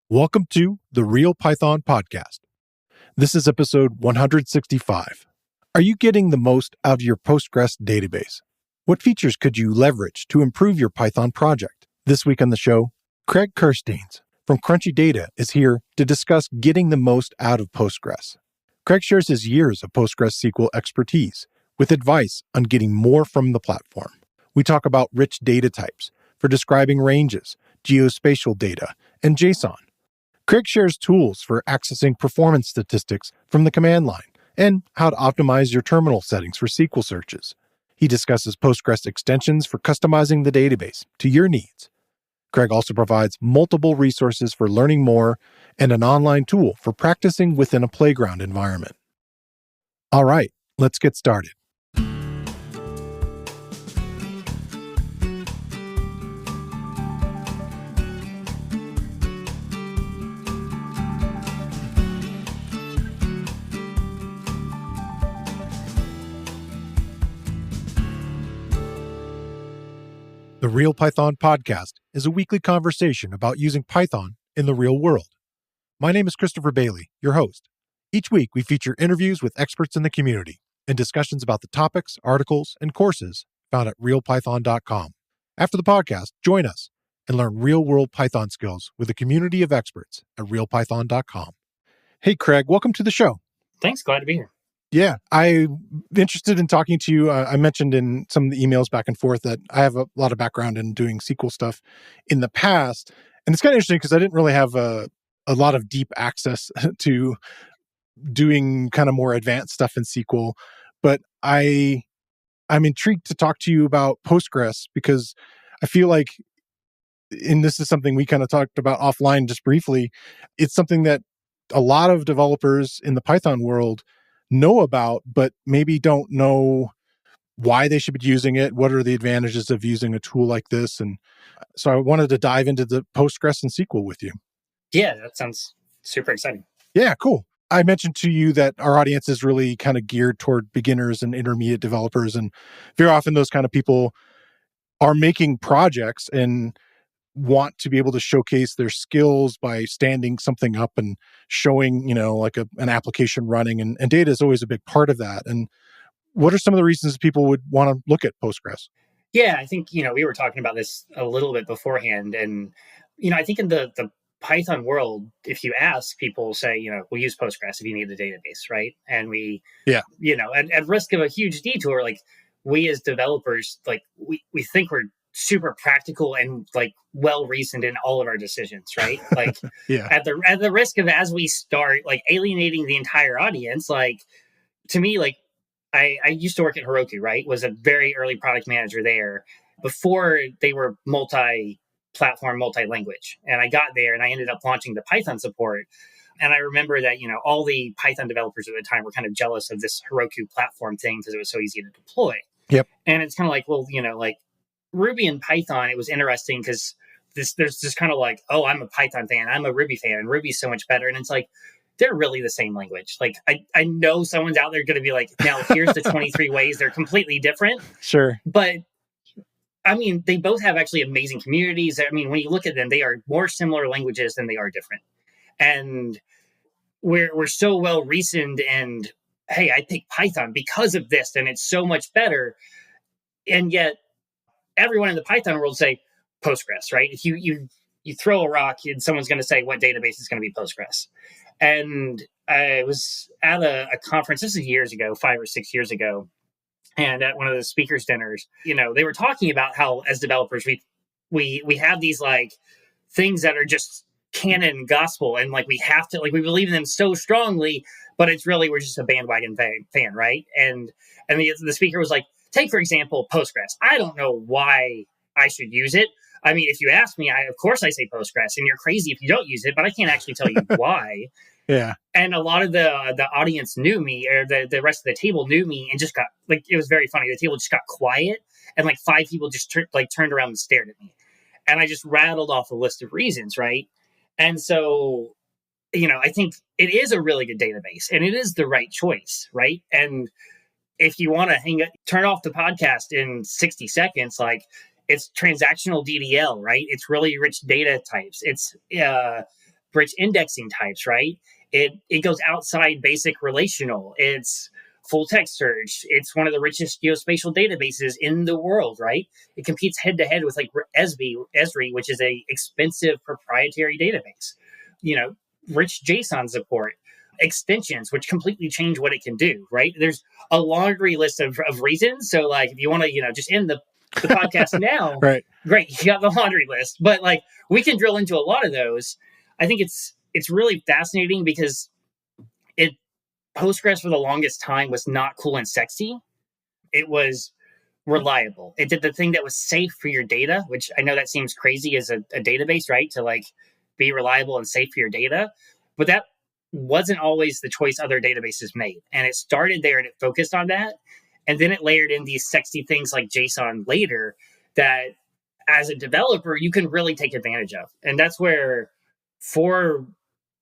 Welcome to the Real Python Podcast. This is episode 165. Are you getting the most out of your Postgres database? What features could you leverage to improve your Python project? This week on the show, Craig Kerstiens from Crunchy Data is here to discuss getting the most out of Postgres. Craig shares his years of PostgreSQL expertise with advice on getting more from the platform. We talk about rich data types for describing ranges, geospatial data, and JSON. Craig shares tools for accessing performance statistics from the command line and how to optimize your terminal settings for SQL searches. He discusses Postgres extensions for customizing the database to your needs. Craig also provides multiple resources for learning more and an online tool for practicing within a playground environment. All right, let's get started. The Real Python Podcast is a weekly conversation about using Python in the real world. My name is Christopher Bailey, your host. Each week, we feature interviews with experts in the community and discussions about the topics, articles, and courses found at realpython.com. After the podcast, join us and learn real-world Python skills with a community of experts at realpython.com. Hey, Craig, welcome to the show. Thanks. Glad to be here. Yeah, I'm interested in talking to you. I mentioned in some of the emails back and forth that I have a lot of background in doing SQL stuff in the past. And it's kind of interesting because I didn't really have a lot of deep access to doing kind of more advanced stuff in SQL. But I'm intrigued to talk to you about Postgres because I feel like, and this is something we kind of talked about offline just briefly, it's something that a lot of developers in the Python world know about, but maybe don't know why they should be using it. What are the advantages of using a tool like this? And so I wanted to dive into the Postgres and SQL with you. Yeah, that sounds super exciting. Yeah, cool. I mentioned to you that our audience is really kind of geared toward beginners and intermediate developers. And very often those kind of people are making projects and want to be able to showcase their skills by standing something up and showing, like an application running, and data is always a big part of that. And what are some of the reasons people would want to look at Postgres? Yeah, I think, we were talking about this a little bit beforehand. And, I think in the Python world, if you ask, people say, we'll use Postgres if you need a database, right? And we, at risk of a huge detour, like we as developers, like we think we're super practical and like well-reasoned in all of our decisions, right? Like yeah. at the risk of, as we start like alienating the entire audience, like to me, like I used to work at Heroku, right? Was a very early product manager there before they were multi-platform, multi-language. And I got there and I ended up launching the Python support. And I remember that, all the Python developers at the time were kind of jealous of this Heroku platform thing because it was so easy to deploy. Yep. And it's kind of like, well, like Ruby and Python, it was interesting because there's this kind of like, oh, I'm a Python fan, I'm a Ruby fan, and Ruby's so much better. And it's like, they're really the same language. Like, I know someone's out there going to be like, now here's the 23 ways they're completely different. Sure. But I mean, they both have actually amazing communities. I mean, when you look at them, they are more similar languages than they are different. And we're so well reasoned, and hey, I pick Python because of this, and it's so much better. And yet everyone in the Python world say Postgres, right? If you throw a rock and someone's going to say what database is going to be Postgres. And I was at a conference, this is years ago, 5 or 6 years ago. And at one of the speakers' dinners, they were talking about how as developers, we have these like things that are just canon and gospel. And like, we have to, like, we believe in them so strongly, but it's really, we're just a bandwagon fan, right? And the speaker was like, take, for example, Postgres. I don't know why I should use it. I mean, if you ask me, of course I say Postgres, and you're crazy if you don't use it, but I can't actually tell you why. Yeah. And a lot of the audience knew me, or the rest of the table knew me, and just got, like, it was very funny. The table just got quiet, and like 5 people just turned around and stared at me. And I just rattled off a list of reasons, right? And so, I think it is a really good database, and it is the right choice, right? And if you want to turn off the podcast in 60 seconds, like, it's transactional DDL, right? It's really rich data types. It's rich indexing types, right? It goes outside basic relational. It's full text search. It's one of the richest geospatial databases in the world, right? It competes head to head with like Esri, which is a expensive proprietary database. Rich JSON support, extensions, which completely change what it can do, right? There's a laundry list of reasons. So like if you want to, just end the podcast now, Right. great, you got the laundry list. But like we can drill into a lot of those. I think it's really fascinating because Postgres for the longest time was not cool and sexy. It was reliable. It did the thing that was safe for your data, which I know that seems crazy as a database, right? To like be reliable and safe for your data. But that wasn't always the choice other databases made. And it started there and it focused on that. And then it layered in these sexy things like JSON later that as a developer, you can really take advantage of. And that's where for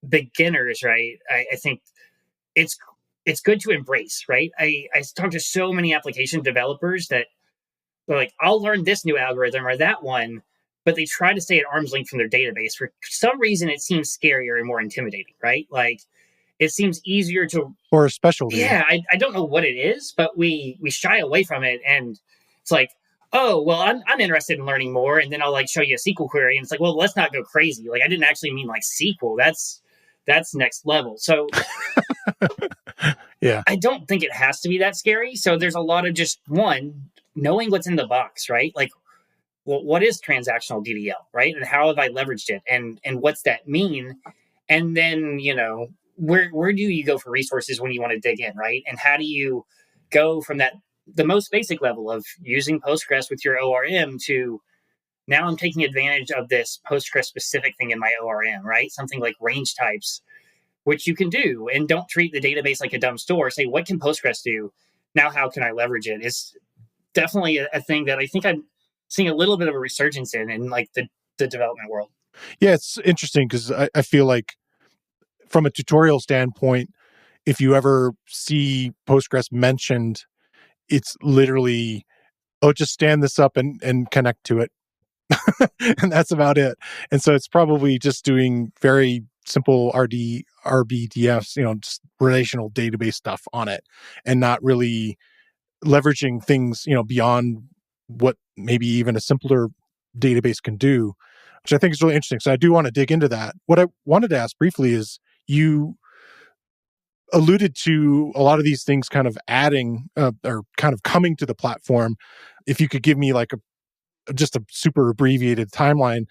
beginners, right, I think it's good to embrace, right? I talk to so many application developers that they're like, I'll learn this new algorithm or that one, but they try to stay at arm's length from their database. For some reason, it seems scarier and more intimidating, right? Like it seems easier to or a specialty. Yeah, I don't know what it is, but we shy away from it, and it's like, oh well, I'm interested in learning more, and then I'll like show you a SQL query, and it's like, well, let's not go crazy. Like I didn't actually mean like SQL. That's next level. So yeah, I don't think it has to be that scary. So there's a lot of just one knowing what's in the box, right? Like, well, what is transactional DDL, right? And how have I leveraged it, and what's that mean? And then where do you go for resources when you want to dig in, right? And how do you go from the most basic level of using Postgres with your ORM to now I'm taking advantage of this Postgres specific thing in my ORM, right? Something like range types, which you can do, and don't treat the database like a dumb store. Say, what can Postgres do? Now, how can I leverage it? It's definitely a thing that I think I'm seeing a little bit of a resurgence in like the development world. Yeah, it's interesting because I feel like from a tutorial standpoint, if you ever see Postgres mentioned, it's literally, oh, just stand this up and connect to it. And that's about it. And so it's probably just doing very simple RBDFs, just relational database stuff on it and not really leveraging things, beyond what maybe even a simpler database can do, which I think is really interesting. So I do want to dig into that. What I wanted to ask briefly is you alluded to a lot of these things kind of adding or kind of coming to the platform. If you could give me like just a super abbreviated timeline,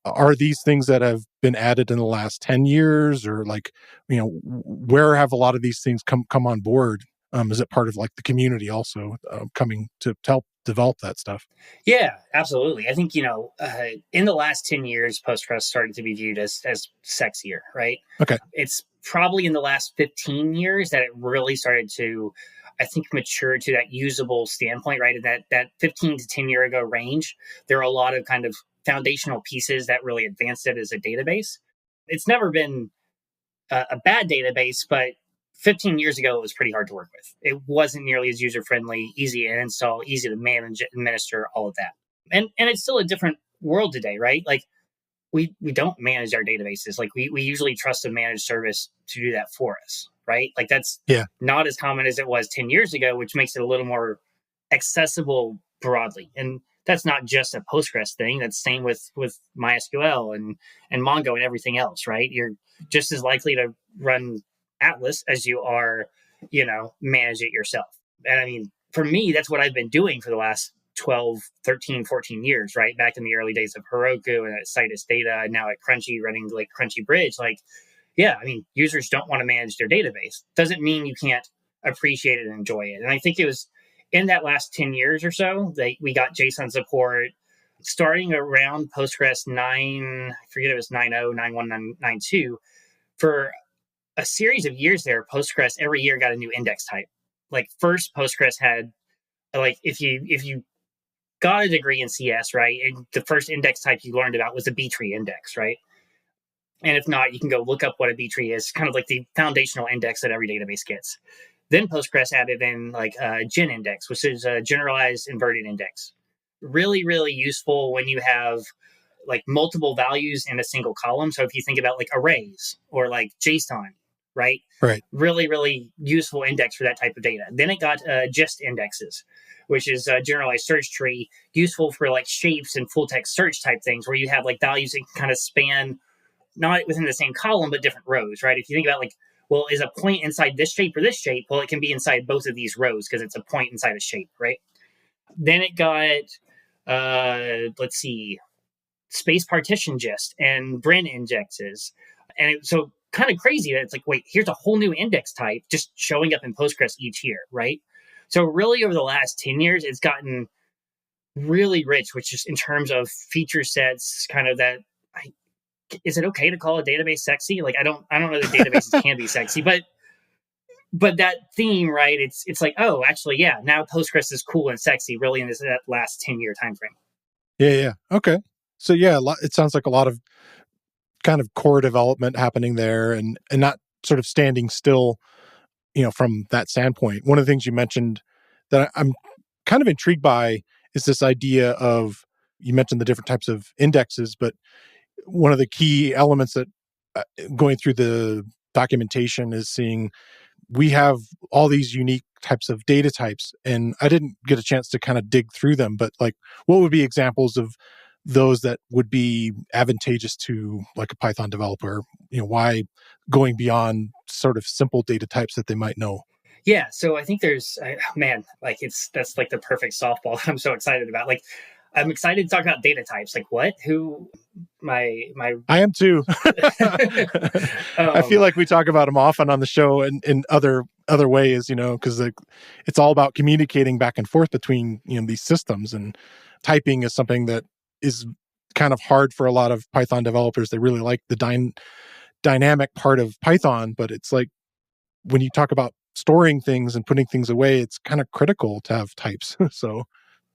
are these things that have been added in the last 10 years or like, where have a lot of these things come on board? Is it part of like the community also coming to help develop that stuff? Yeah, absolutely. I think, in the last 10 years, Postgres started to be viewed as sexier, right? Okay. It's probably in the last 15 years that it really started to, I think, mature to that usable standpoint, right? In that 15 to 10 year ago range, there are a lot of kind of foundational pieces that really advanced it as a database. It's never been a bad database, but 15 years ago, it was pretty hard to work with. It wasn't nearly as user friendly, easy to install, easy to manage, administer, all of that. And it's still a different world today, right? Like we don't manage our databases. Like we usually trust a managed service to do that for us, right? Like that's not as common as it was 10 years ago, which makes it a little more accessible broadly. And that's not just a Postgres thing. That's same with MySQL and Mongo and everything else, right? You're just as likely to run Atlas as you are, manage it yourself. And I mean, for me, that's what I've been doing for the last 12, 13, 14 years, right? Back in the early days of Heroku and at Citus Data, and now at Crunchy running like Crunchy Bridge. Like, yeah, I mean, users don't want to manage their database. Doesn't mean you can't appreciate it and enjoy it. And I think it was in that last 10 years or so that we got JSON support starting around Postgres 9, I forget it was 9.0, 9.1, 9.2. For a series of years there, Postgres every year got a new index type. Like first Postgres had, like if you got a degree in CS, right, and the first index type you learned about was a B-tree index, right? And if not, you can go look up what a B-tree is, kind of like the foundational index that every database gets. Then Postgres added in like a gen index, which is a generalized inverted index. Really, really useful when you have like multiple values in a single column. So if you think about like arrays or like JSON, right? Right. Really, really useful index for that type of data. Then it got gist indexes, which is a generalized search tree, useful for like shapes and full text search type things, where you have like values that can kind of span not within the same column, but different rows, right? If you think about like, well, is a point inside this shape or this shape? Well, it can be inside both of these rows because it's a point inside a shape, right? Then it got, let's see, space partition gist and Brin indexes. So kind of crazy that it's like, wait, here's a whole new index type just showing up in Postgres each year, right? So really over the last 10 years, it's gotten really rich, which is in terms of feature sets, kind of that. Is it okay to call a database sexy? Like, I don't know that databases can be sexy, but that theme, right? It's like, oh, actually, yeah, now Postgres is cool and sexy, really in that last 10-year time frame. Yeah. Okay. So yeah, it sounds like a lot of kind of core development happening there, and not sort of standing still, from that standpoint. One of the things you mentioned that I'm kind of intrigued by is this idea of, you mentioned the different types of indexes, but one of the key elements that going through the documentation is seeing we have all these unique types of data types, and I didn't get a chance to kind of dig through them, but like, what would be examples of those that would be advantageous to like a Python developer? Why going beyond sort of simple data types that they might know? Yeah, so I think man, like that's like the perfect softball. I'm so excited about. Like, I'm excited to talk about data types. Like, what? Who? My. I am too. I feel like we talk about them often on the show and in other ways, because it's all about communicating back and forth between these systems, and typing is something that is kind of hard for a lot of Python developers. They really like the dynamic part of Python, but it's like when you talk about storing things and putting things away, it's kind of critical to have types. So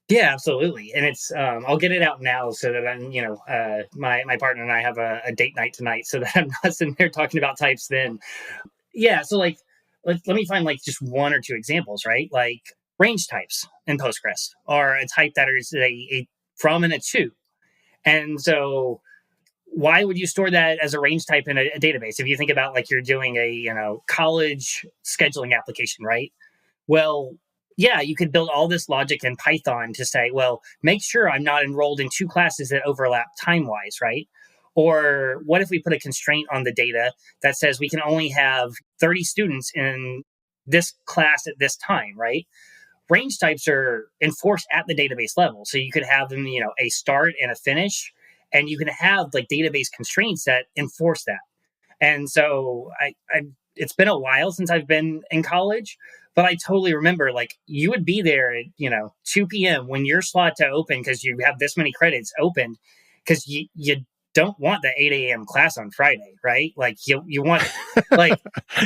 yeah, absolutely. And it's I'll get it out now so that I'm, my partner and I have a date night tonight, so that I'm not sitting there talking about types then. Yeah, so like let me find like just one or two examples, right? Like range types in Postgres are a type that is a from and a to. And so why would you store that as a range type in a database? If you think about like you're doing a college scheduling application, right? Well, yeah, you could build all this logic in Python to say, well, make sure I'm not enrolled in two classes that overlap time-wise, right? Or what if we put a constraint on the data that says we can only have 30 students in this class at this time, right? Range types are enforced at the database level. So you could have them, a start and a finish, and you can have like database constraints that enforce that. And so it's been a while since I've been in college, but I totally remember like you would be there at, 2 p.m. when your slot to open because you have this many credits open because you don't want the 8 a.m. class on Friday, right? Like you want like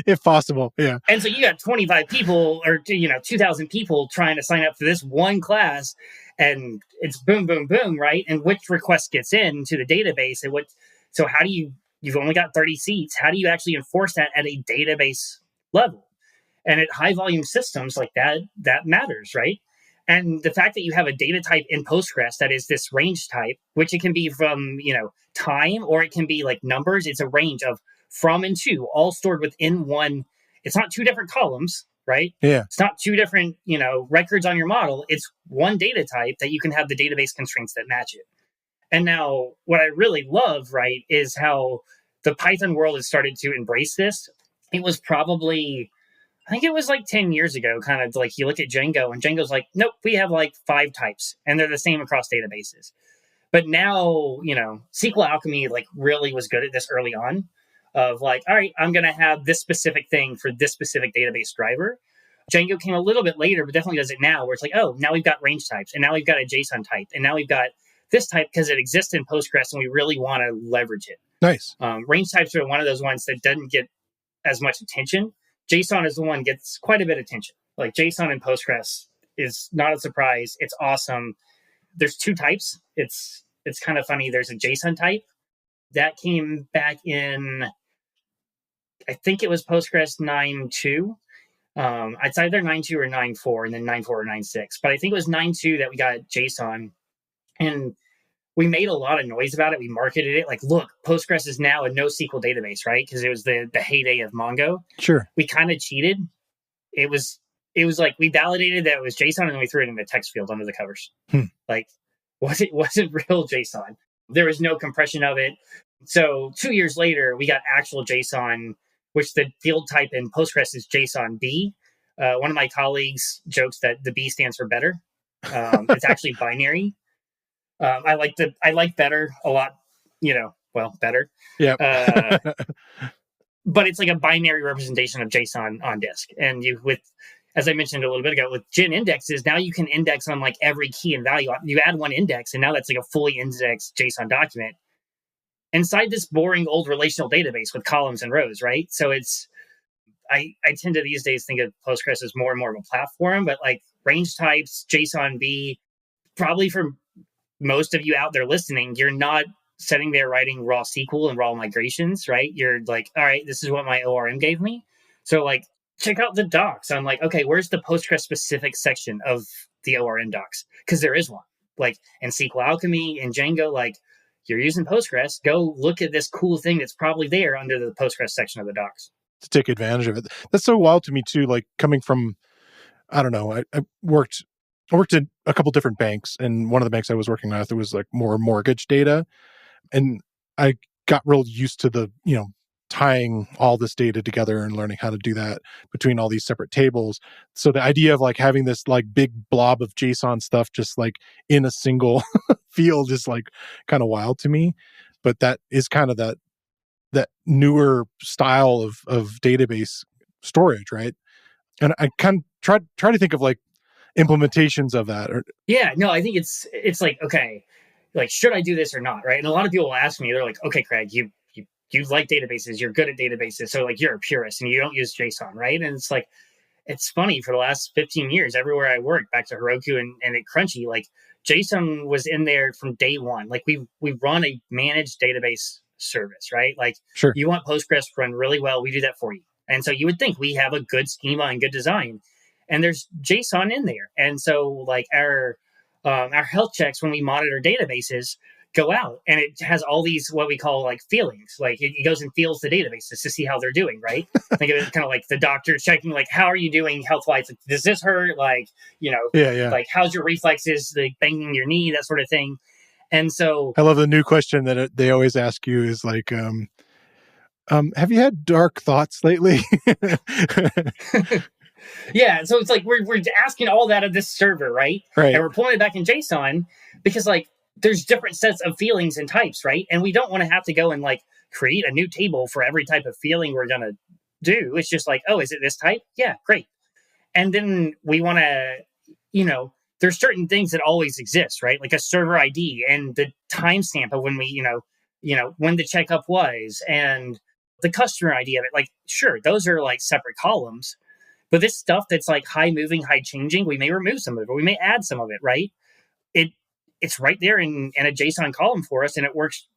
if possible. Yeah. And so you got 25 people or 2,000 people trying to sign up for this one class, and it's boom, boom, boom, right? And which request gets into the database, and so how do you've only got 30 seats. How do you actually enforce that at a database level? And at high volume systems like that matters, right? And the fact that you have a data type in Postgres that is this range type, which it can be from, time, or it can be like numbers. It's a range of from and to, all stored within one. It's not two different columns, right? Yeah. It's not two different, records on your model. It's one data type that you can have the database constraints that match it. And now what I really love, right, is how the Python world has started to embrace this. It was probably, I think it was like 10 years ago, kind of like you look at Django and Django's like, nope, we have like 5 types and they're the same across databases. But now, SQL Alchemy like really was good at this early on of like, all right, I'm going to have this specific thing for this specific database driver. Django came a little bit later, but definitely does it now, where it's like, oh, now we've got range types, and now we've got a JSON type, and now we've got this type because it exists in Postgres, and we really want to leverage it. Nice. Range types are one of those ones that doesn't get as much attention. JSON is the one that gets quite a bit of attention. Like JSON in Postgres is not a surprise. It's awesome. There's 2 types. It's kind of funny. There's a JSON type that came back in, I think it was Postgres 9.2. It's either 9.2 or 9.4, and then 9.4 or 9.6. But I think it was 9.2 that we got JSON. And we made a lot of noise about it. We marketed it like, look, Postgres is now a NoSQL database, right? Because it was the heyday of Mongo. Sure. We kind of cheated. It was like we validated that it was JSON and then we threw it in the text field under the covers. Like, wasn't real JSON. There was no compression of it. So 2 years later, we got actual JSON, which the field type in Postgres is JSON B. One of my colleagues jokes that the B stands for better. It's actually binary. I like better a lot. Better. Yeah. But it's like a binary representation of JSON on disk. And as I mentioned a little bit ago, with gen indexes, now you can index on like every key and value. You add one index, and now that's like a fully indexed JSON document inside this boring old relational database with columns and rows, right? So I tend to these days think of Postgres as more and more of a platform, but like range types, JSON B, probably for most of you out there listening, you're not sitting there writing raw SQL and raw migrations, right? You're like, all right, this is what my ORM gave me. So like, check out the docs. I'm like, okay, where's the Postgres specific section of the ORM docs? Because there is one. Like in SQL Alchemy and Django, like you're using Postgres, go look at this cool thing that's probably there under the Postgres section of the docs. To take advantage of it. That's so wild to me too, like coming from, I don't know, I worked in a couple different banks, and one of the banks I was working with, it was like more mortgage data. And I got real used to the, tying all this data together and learning how to do that between all these separate tables. So the idea of like having this like big blob of JSON stuff just like in a single field is like kind of wild to me. But that is kind of that newer style of database storage, right? And I kind of try to think of like implementations of that. Yeah, no, I think it's like, okay, like, should I do this or not, right? And a lot of people will ask me, they're like, okay, Craig, you like databases, you're good at databases, so like you're a purist and you don't use JSON, right? And it's like, it's funny, for the last 15 years, everywhere I worked, back to Heroku and at Crunchy, like JSON was in there from day one. Like we run a managed database service, right? Like, sure, you want Postgres to run really well, we do that for you. And so you would think we have a good schema and good design, and there's JSON in there. And so like our health checks when we monitor databases go out, and it has all these what we call like feelings. Like it goes and feels the databases to see how they're doing, right? Think of it kind of like the doctor checking, like, how are you doing health wise? Like, does this hurt? Like, yeah. Like, how's your reflexes? Like banging your knee, that sort of thing. And so I love the new question that they always ask you is like, have you had dark thoughts lately? Yeah, so it's like we're asking all that of this server, right? Right. And we're pulling it back in JSON because like there's different sets of feelings and types, right? And we don't want to have to go and like create a new table for every type of feeling we're gonna do. It's just like, oh, is it this type? Yeah, great. And then we want to, there's certain things that always exist, right? Like a server ID and the timestamp of when we, when the checkup was, and the customer ID of it. Like, sure, those are like separate columns. But this stuff that's like high moving, high changing, we may remove some of it, or we may add some of it, right? It's right there in a JSON column for us, and it works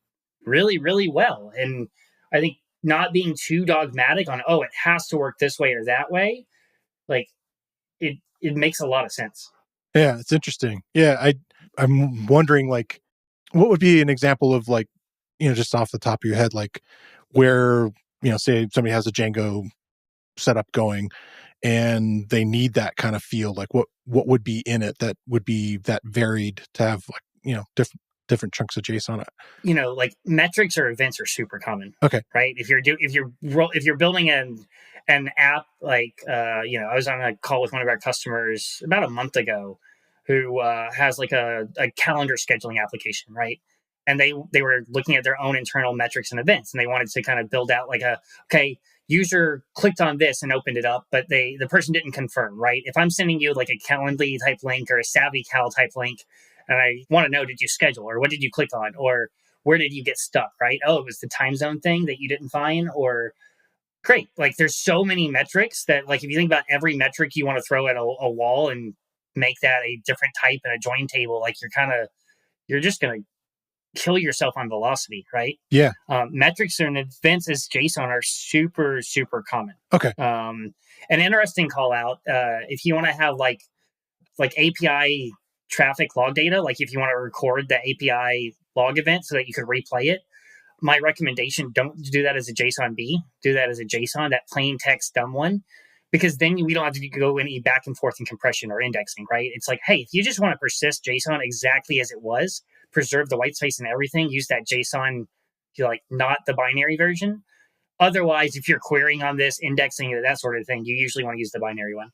really, really well. And I think not being too dogmatic on, oh, it has to work this way or that way, like it makes a lot of sense. Yeah, it's interesting. Yeah, I'm wondering like what would be an example of like, just off the top of your head, like where, say somebody has a Django setup going and they need that kind of feel, like what would be in it that would be that varied to have like, different chunks of JSON. Like metrics or events are super common. Okay. Right. If you're building an app, like, I was on a call with one of our customers about a month ago who has like a calendar scheduling application. Right. And they were looking at their own internal metrics and events, and they wanted to kind of build out like user clicked on this and opened it up, but the person didn't confirm, right? If I'm sending you like a Calendly type link or a Savvy Cal type link, and I want to know, did you schedule, or what did you click on, or where did you get stuck, right? Oh, it was the time zone thing that you didn't find, or great. Like there's so many metrics that, like, if you think about every metric you want to throw at a wall and make that a different type in a join table, like you're just going to kill yourself on velocity, right? Yeah. Metrics and events as JSON are super, super common. Okay. An interesting call out, if you want to have like API traffic log data, like if you want to record the API log event so that you could replay it. My recommendation, don't do that as a JSON-B. Do that as a JSON, that plain text dumb one, because then we don't have to go any back and forth in compression or indexing, right? It's like, hey, if you just want to persist JSON exactly as it was, preserve the white space and everything, use that JSON, not the binary version. Otherwise, if you're querying on this, indexing, that sort of thing, you usually want to use the binary one.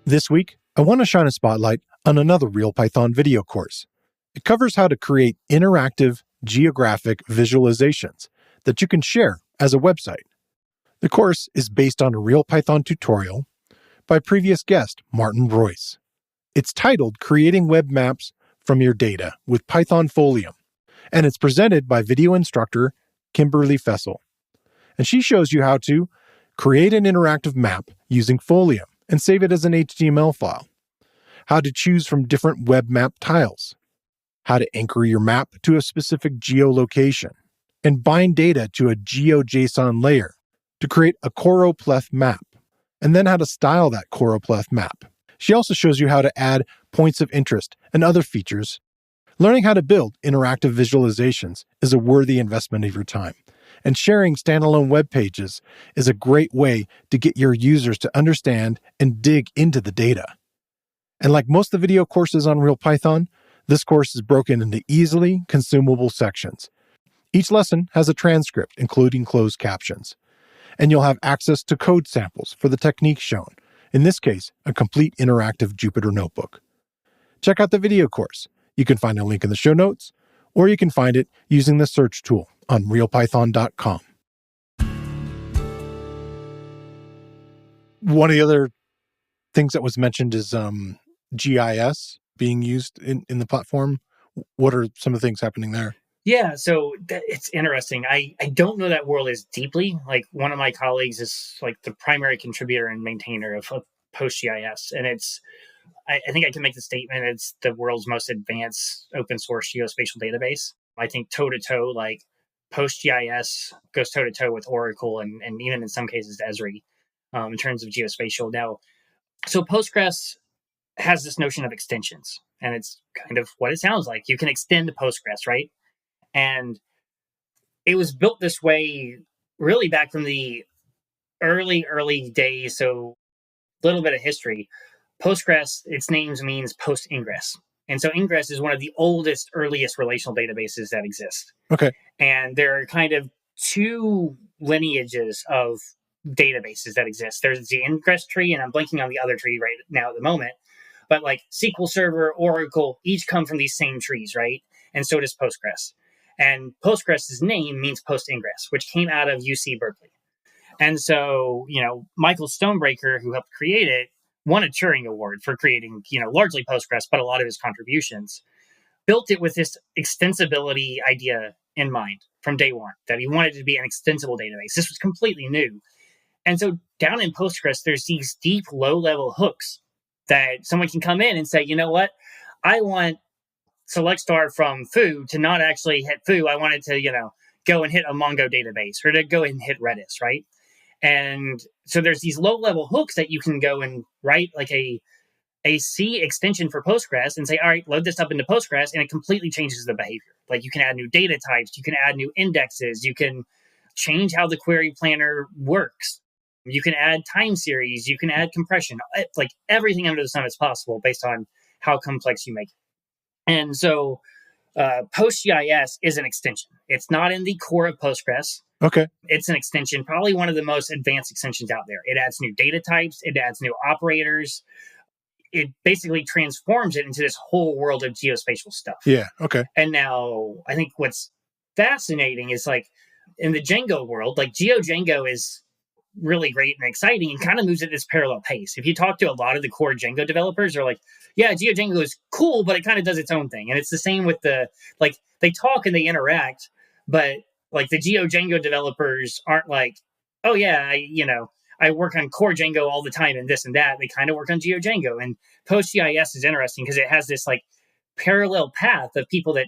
This week, I want to shine a spotlight on another Real Python video course. It covers how to create interactive geographic visualizations that you can share as a website. The course is based on a Real Python tutorial by previous guest Martin Royce. It's titled Creating Web Maps from Your Data with Python Folium, and it's presented by video instructor Kimberly Fessel. And she shows you how to create an interactive map using Folium and save it as an HTML file, how to choose from different web map tiles, how to anchor your map to a specific geolocation, and bind data to a GeoJSON layer to create a choropleth map, and then how to style that choropleth map. She also shows you how to add points of interest and other features. Learning how to build interactive visualizations is a worthy investment of your time, and sharing standalone web pages is a great way to get your users to understand and dig into the data. And like most of the video courses on Real Python, this course is broken into easily consumable sections. Each lesson has a transcript, including closed captions. And you'll have access to code samples for the techniques shown, in this case, a complete interactive Jupyter notebook. Check out the video course. You can find a link in the show notes, or you can find it using the search tool on realpython.com. One of the other things that was mentioned is GIS being used in the platform. What are some of the things happening there? Yeah, so it's interesting. I don't know that world as deeply. Like, one of my colleagues is like the primary contributor and maintainer of PostGIS, and I think I can make the statement it's the world's most advanced open source geospatial database. I think toe-to-toe, like PostGIS goes toe-to-toe with Oracle and even in some cases Esri in terms of geospatial. Now, so Postgres has this notion of extensions, and it's kind of what it sounds like. You can extend Postgres, right? And it was built this way really back from the early days. So a little bit of history. Postgres, its name means post ingress. And so ingress is one of the oldest, earliest relational databases that exist. Okay. And there are kind of two lineages of databases that exist. There's the ingress tree, and I'm blanking on the other tree right now at the moment. But like SQL Server, Oracle, each come from these same trees, right? And so does Postgres. And Postgres' name means post ingress, which came out of UC Berkeley. And so, Michael Stonebreaker, who helped create it, won a Turing Award for creating, largely Postgres, but a lot of his contributions. Built it with this extensibility idea in mind from day one, that he wanted it to be an extensible database. This was completely new. And so down in Postgres, there's these deep, low-level hooks that someone can come in and say, you know what, I want select star from foo to not actually hit foo. I wanted to, go and hit a Mongo database or to go and hit Redis, right? And so there's these low-level hooks that you can go and write like a C extension for Postgres and say, all right, load this up into Postgres, and it completely changes the behavior. Like, you can add new data types, you can add new indexes, you can change how the query planner works. You can add time series, you can add compression, like everything under the sun is possible based on how complex you make it. And so PostGIS is an extension. It's not in the core of Postgres. Okay. It's an extension, probably one of the most advanced extensions out there. It adds new data types. It adds new operators. It basically transforms it into this whole world of geospatial stuff. Yeah, okay. And now I think what's fascinating is, like, in the Django world, like GeoDjango is really great and exciting and kind of moves at this parallel pace. If you talk to a lot of the core Django developers, they're like, yeah, GeoDjango is cool, but it kind of does its own thing. And it's the same with they talk and they interact, but like the GeoDjango developers aren't like, oh yeah, I work on core Django all the time and this and that. They kind of work on GeoDjango. And PostGIS is interesting because it has this like parallel path of people that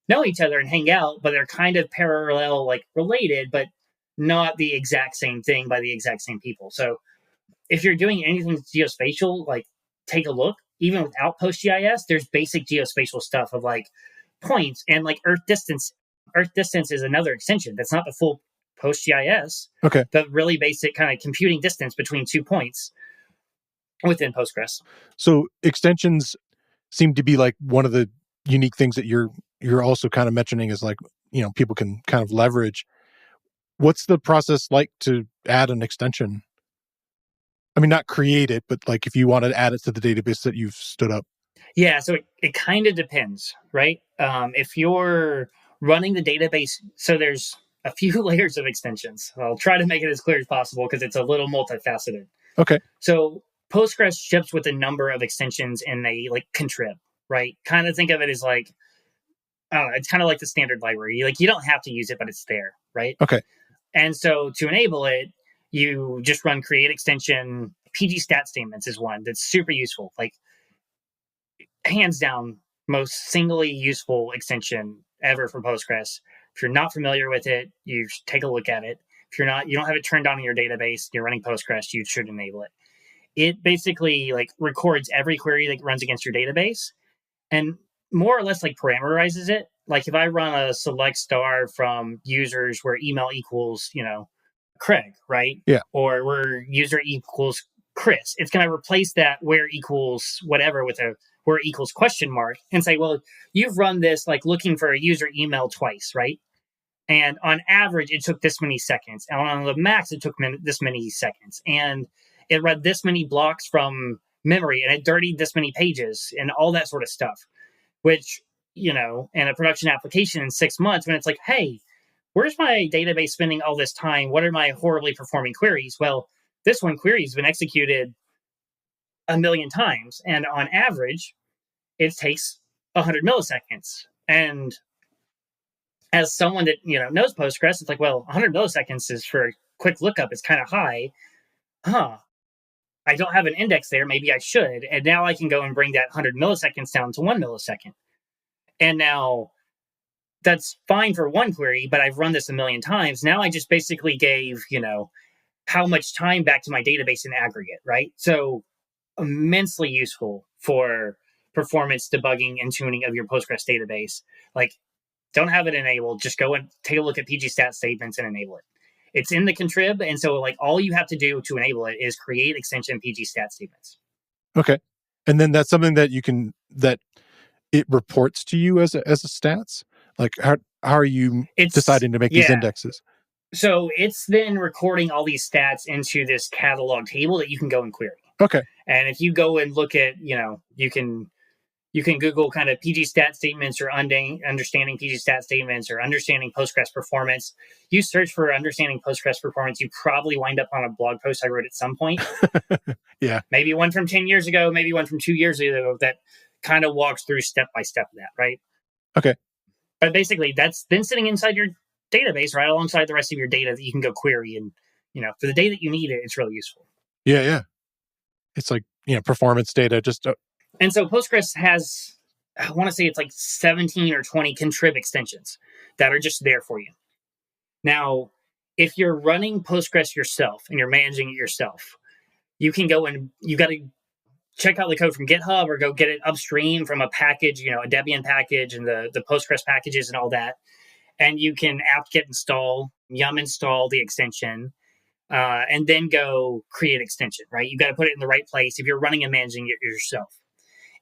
know each other and hang out, but they're kind of parallel, like related, but not the exact same thing by the exact same people. So if you're doing anything geospatial, like, take a look. even without PostGIS, there's basic geospatial stuff of like points and like Earth distance. Earth distance is another extension. That's not the full PostGIS, Okay. but really basic kind of computing distance between 2 points within Postgres. So extensions seem to be like one of the unique things that you're also kind of mentioning is like, people can kind of leverage. What's the process like to add an extension? I mean, not create it, but like if you want to add it to the database that you've stood up. Yeah, so it kind of depends, right? If you're running the database, so there's a few layers of extensions. I'll try to make it as clear as possible because it's a little multifaceted. Okay. So Postgres ships with a number of extensions in a like contrib, right? Kind of think of it as like, I don't know, it's kind of like the standard library. Like you don't have to use it, but it's there, right? Okay. And so to enable it, you just run create extension. PG stat statements is one that's super useful. Like hands down, most singly useful extension ever for Postgres. If you're not familiar with it, you should take a look at it. If you don't have it turned on in your database, you're running Postgres, you should enable it. It basically like records every query that runs against your database and more or less like parameterizes it. Like if I run a select star from users where email equals, Craig, right? Yeah. Or where user equals Chris, it's going to replace that where equals whatever with a where equals question mark and say, well, you've run this like looking for a user email twice, right? And on average, it took this many seconds. And on the max, it took this many seconds. And it read this many blocks from memory and it dirtied this many pages and all that sort of stuff, which, in a production application in 6 months, when it's like, hey, where's my database spending all this time? What are my horribly performing queries? Well, this one query has been executed 1,000,000 times. And on average, it takes 100 milliseconds. And as someone that, knows Postgres, it's like, well, 100 milliseconds is for a quick lookup. It's kind of high. I don't have an index there. Maybe I should. And now I can go and bring that 100 milliseconds down to 1 millisecond. And now that's fine for one query, but I've run this 1,000,000 times. Now I just basically gave, how much time back to my database in aggregate, right? So immensely useful for performance debugging and tuning of your Postgres database. Like, don't have it enabled. Just go and take a look at PG stat statements and enable it. It's in the contrib, and so like all you have to do to enable it is create extension PG stat statements. Okay, and then that's something that that it reports to you as a stats. Like how are you deciding to make these indexes? So it's then recording all these stats into this catalog table that you can go and query. Okay, and if you go and look at, you can Google kind of PG stat statements or understanding PG stat statements or understanding Postgres performance. You search for understanding Postgres performance, you probably wind up on a blog post I wrote at some point. Yeah. Maybe one from 10 years ago, maybe one from 2 years ago that kind of walks through step by step of that, right? Okay. But basically, that's then sitting inside your database right alongside the rest of your data that you can go query. And, for the day that you need it, it's really useful. Yeah. It's like, performance data, just... And so Postgres has, I want to say it's like 17 or 20 contrib extensions that are just there for you. Now, if you're running Postgres yourself and you're managing it yourself, you can go and you got to check out the code from GitHub or go get it upstream from a package, a Debian package and the Postgres packages and all that. And you can apt-get install, yum install the extension, and then go create extension, right? You got to put it in the right place if you're running and managing it yourself.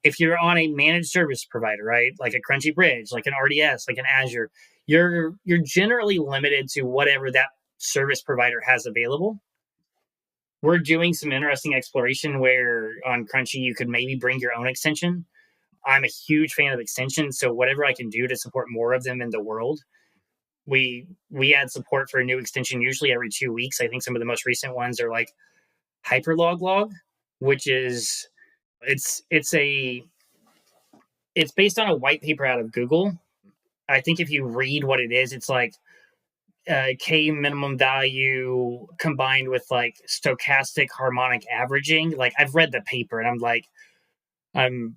If you're on a managed service provider, right, like a Crunchy Bridge, like an RDS, like an Azure, you're generally limited to whatever that service provider has available. We're doing some interesting exploration where on Crunchy you could maybe bring your own extension. I'm a huge fan of extensions, so whatever I can do to support more of them in the world. We add support for a new extension usually every 2 weeks. I think some of the most recent ones are like Hyperlog, which is it's based on a white paper out of Google. I think if you read what it is, it's like K minimum value combined with like stochastic harmonic averaging. Like I've read the paper and I'm like, I'm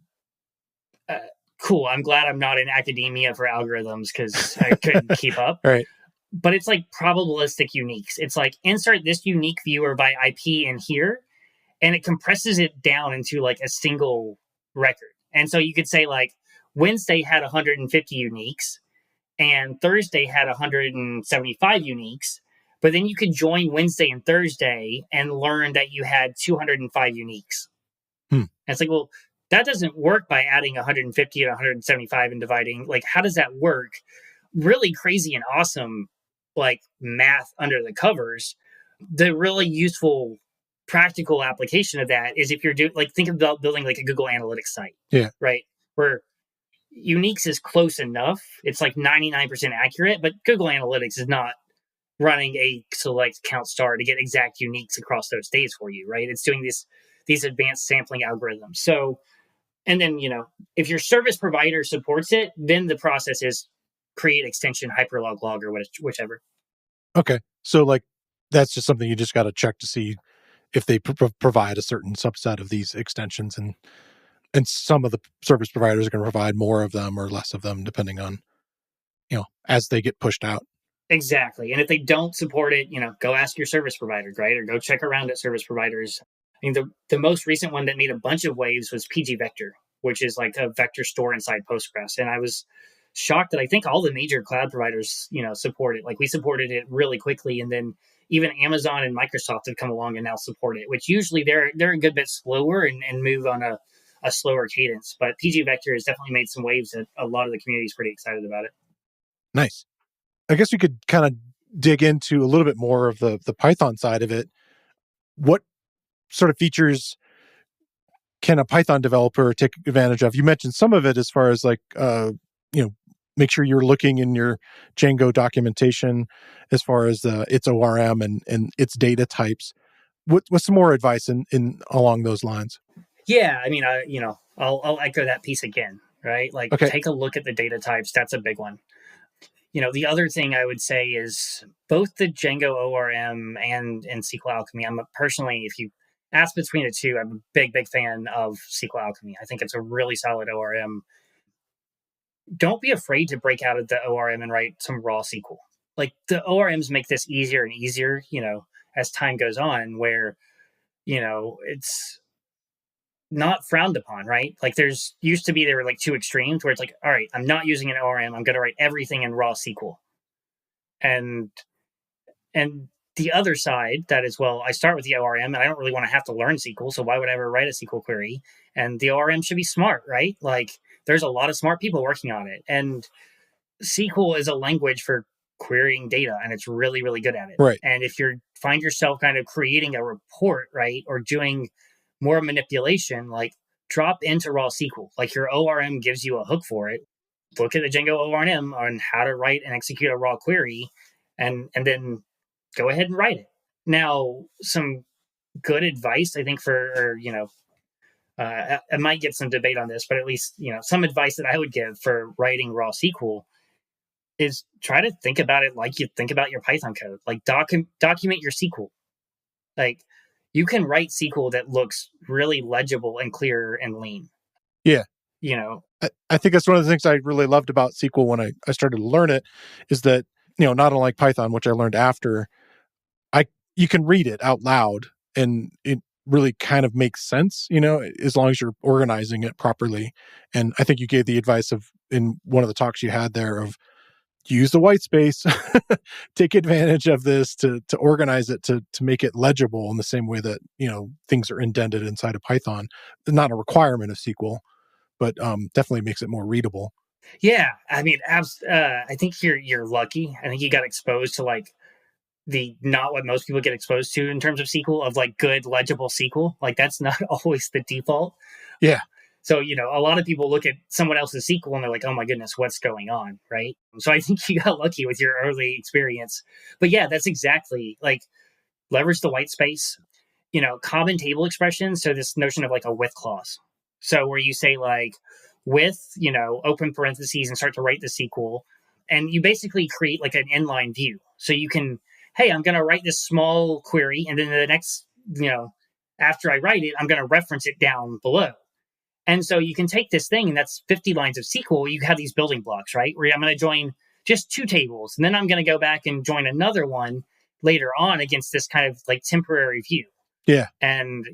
cool. I'm glad I'm not in academia for algorithms because I couldn't keep up. Right. But it's like probabilistic uniques. It's like insert this unique viewer by IP in here, and it compresses it down into like a single record. And so you could say like Wednesday had 150 uniques and Thursday had 175 uniques. But then you could join Wednesday and Thursday and learn that you had 205 uniques. And it's like, well, that doesn't work by adding 150 and 175 and dividing. Like, how does that work? Really crazy and awesome, like math under the covers. The really useful practical application of that is if you're doing, like, think about building like a Google Analytics site. Yeah. Right. Where uniques is close enough. It's like 99% accurate, but Google Analytics is not running a select count star to get exact uniques across those days for you, right? It's doing these advanced sampling algorithms. So, and then, if your service provider supports it, then the process is create extension hyperlog log or whichever. Okay. So like, that's just something you just got to check to see if they provide a certain subset of these extensions, and some of the service providers are going to provide more of them or less of them depending on, as they get pushed out. Exactly. And if they don't support it, go ask your service provider, right? Or go check around at service providers. I mean, the most recent one that made a bunch of waves was PG Vector, which is like a vector store inside Postgres. And I was shocked that I think all the major cloud providers, support it. Like we supported it really quickly. And then even Amazon and Microsoft have come along and now support it, which usually they're a good bit slower and move on a slower cadence. But PG Vector has definitely made some waves that a lot of the community is pretty excited about it. Nice. I guess we could kind of dig into a little bit more of the Python side of it. What sort of features can a Python developer take advantage of? You mentioned some of it as far as like, make sure you're looking in your Django documentation as far as its ORM and its data types. What's some more advice in along those lines? Yeah, I mean, I'll echo that piece again, right? Like, Take a look at the data types. That's a big one. The other thing I would say is both the Django ORM and SQL Alchemy. I'm personally, if you ask between the two, I'm a big fan of SQL Alchemy. I think it's a really solid ORM. Don't be afraid to break out of the ORM and write some raw SQL. Like the ORMs make this easier and easier, as time goes on, where, it's not frowned upon, right? Like there were like two extremes where it's like, all right, I'm not using an ORM. I'm going to write everything in raw SQL. And the other side that is, well, I start with the ORM and I don't really want to have to learn SQL. So why would I ever write a SQL query? And the ORM should be smart, right? Like there's a lot of smart people working on it. And SQL is a language for querying data and it's really, really good at it. Right. And if you find yourself kind of creating a report, right, or doing more manipulation, like drop into raw SQL. Like your ORM gives you a hook for it. Look at the Django ORM on how to write and execute a raw query and then go ahead and write it. Now, some good advice, I think, I might get some debate on this, but at least, some advice that I would give for writing raw SQL is try to think about it like you think about your Python code. Like document your SQL. Like you can write SQL that looks really legible and clear and lean. Yeah. I think that's one of the things I really loved about SQL when I started to learn it is that, not unlike Python, which I learned after, you can read it out loud and it really kind of makes sense, as long as you're organizing it properly. And I think you gave the advice in one of the talks you had there of use the white space, take advantage of this to organize it, to make it legible in the same way that, things are indented inside of Python. Not a requirement of SQL, but definitely makes it more readable. Yeah. I mean, I think you're lucky. I think you got exposed to like not what most people get exposed to in terms of SQL, of like good legible SQL. Like that's not always the default. Yeah. So, a lot of people look at someone else's SQL and they're like, oh my goodness, what's going on? Right. So I think you got lucky with your early experience. But yeah, that's exactly like leverage the white space, common table expressions. So this notion of like a with clause. So where you say like with, open parentheses and start to write the SQL. And you basically create like an inline view. So you can, hey, I'm going to write this small query. And then the next, after I write it, I'm going to reference it down below. And so you can take this thing, and that's 50 lines of SQL. You have these building blocks, right? Where I'm going to join just two tables. And then I'm going to go back and join another one later on against this kind of like temporary view. Yeah. And,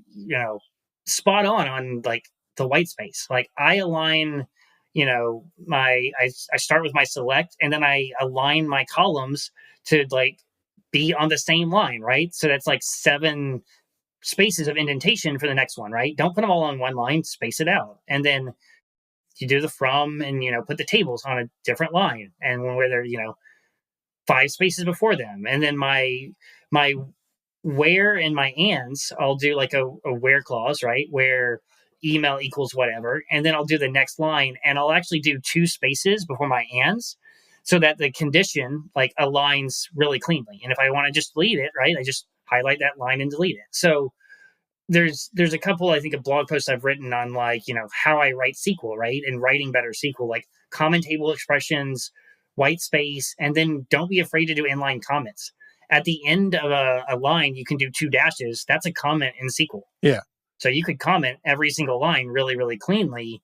spot on like the white space. Like I align, I start with my select, and then I align my columns to like be on the same line, right? So that's like 7 spaces of indentation for the next one, right? Don't put them all on one line, space it out. And then you do the from, and put the tables on a different line, and where they're 5 spaces before them. And then my where and my ands, I'll do like a where clause, right? Where email equals whatever. And then I'll do the next line, and I'll actually do 2 spaces before my ands so that the condition like aligns really cleanly. And if I want to just delete it, right, I just highlight that line and delete it. So there's a couple, I think, of blog posts I've written on like, how I write SQL, right? And writing better SQL, like common table expressions, white space, and then don't be afraid to do inline comments. At the end of a line, you can do 2 dashes. That's a comment in SQL. Yeah. So you could comment every single line really, really cleanly.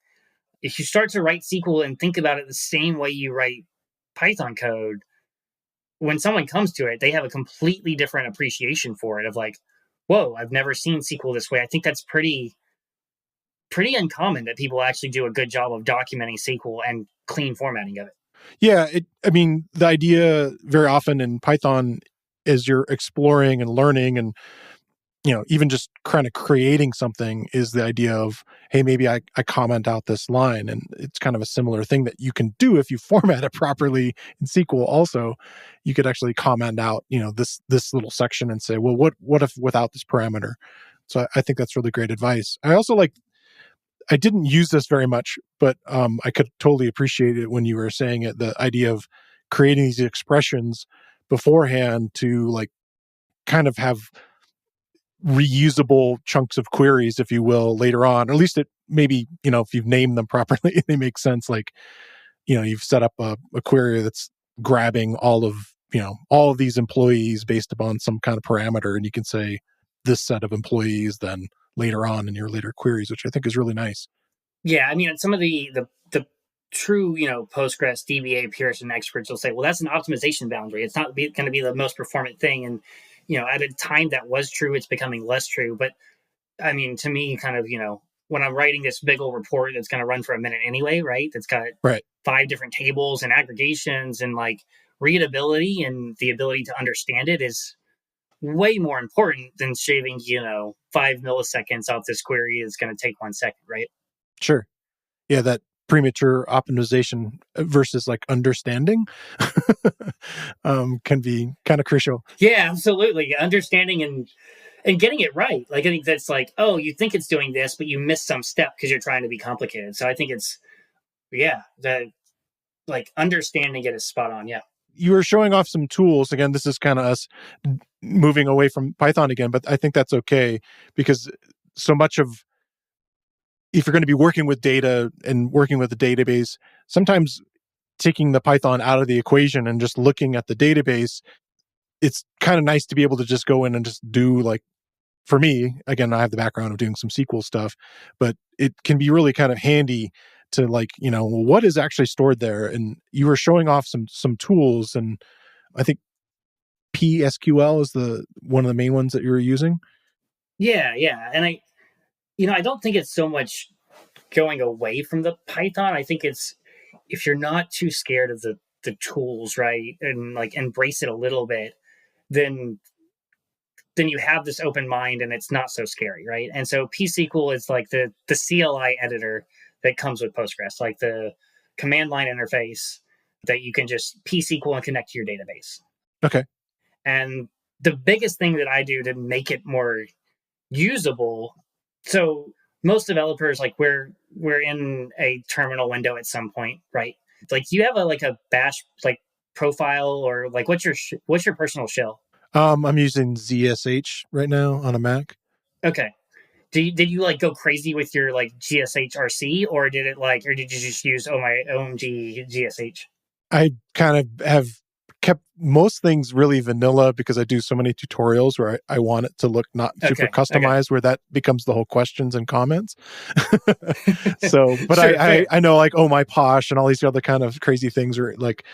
If you start to write SQL and think about it the same way you write Python code, when someone comes to it, they have a completely different appreciation for it of like, whoa, I've never seen SQL this way. I think that's pretty uncommon that people actually do a good job of documenting SQL and clean formatting of it. Yeah. The idea very often in Python as you're exploring and learning and, even just kind of creating something is the idea of, hey, maybe I comment out this line. And it's kind of a similar thing that you can do if you format it properly in SQL. Also, you could actually comment out, this little section and say, well, what if without this parameter? So I think that's really great advice. I also I didn't use this very much, but I could totally appreciate it when you were saying it, the idea of creating these expressions beforehand to like kind of have reusable chunks of queries, if you will, later on. Or at least it maybe, if you've named them properly, they make sense. Like, you've set up a query that's grabbing all of these employees based upon some kind of parameter, and you can say this set of employees then later on in your later queries, which I think is really nice. Yeah, I mean, some of the true, Postgres DBA purists and experts will say, well, that's an optimization boundary. It's not going to be the most performant thing. And, at a time that was true, it's becoming less true. But I mean, to me, kind of, when I'm writing this big old report that's going to run for a minute anyway, right? That's got right. 5 different tables and aggregations, and like readability and the ability to understand it is way more important than shaving, 5 milliseconds off this query is going to take 1 second, right? Sure. Yeah, that premature optimization versus like understanding can be kind of crucial. Yeah, absolutely. Understanding and getting it right. Like I think that's like, oh, you think it's doing this, but you missed some step because you're trying to be complicated. So I think it's the like understanding it is spot on. Yeah. You were showing off some tools. Again, this is kind of us moving away from Python again, but I think that's okay because so much of, if you're going to be working with data and working with a database, sometimes taking the Python out of the equation and just looking at the database, it's kind of nice to be able to just go in and just do like, for me, again, I have the background of doing some SQL stuff, but it can be really kind of handy to like, what is actually stored there. And you were showing off some tools, and I think PSQL is one of the main ones that you were using. Yeah. And I don't think it's so much going away from the Python. I think it's, if you're not too scared of the tools, right, and like embrace it a little bit, then you have this open mind and it's not so scary, right? And so pSQL is like the CLI editor that comes with Postgres, like the command line interface that you can just pSQL and connect to your database. Okay. And the biggest thing that I do to make it more usable, so most developers, like we're in a terminal window at some point, right? Like, do you have a bash like profile, or like what's your personal shell? I'm using ZSH right now on a Mac. Okay. Did you like go crazy with your like GSHRC, or did you just use OMG GSH? I kind of have kept most things really vanilla because I do so many tutorials where I want it to look not super customized, where that becomes the whole questions and comments. So, but sure, I know like, oh, my posh and all these other kind of crazy things are like,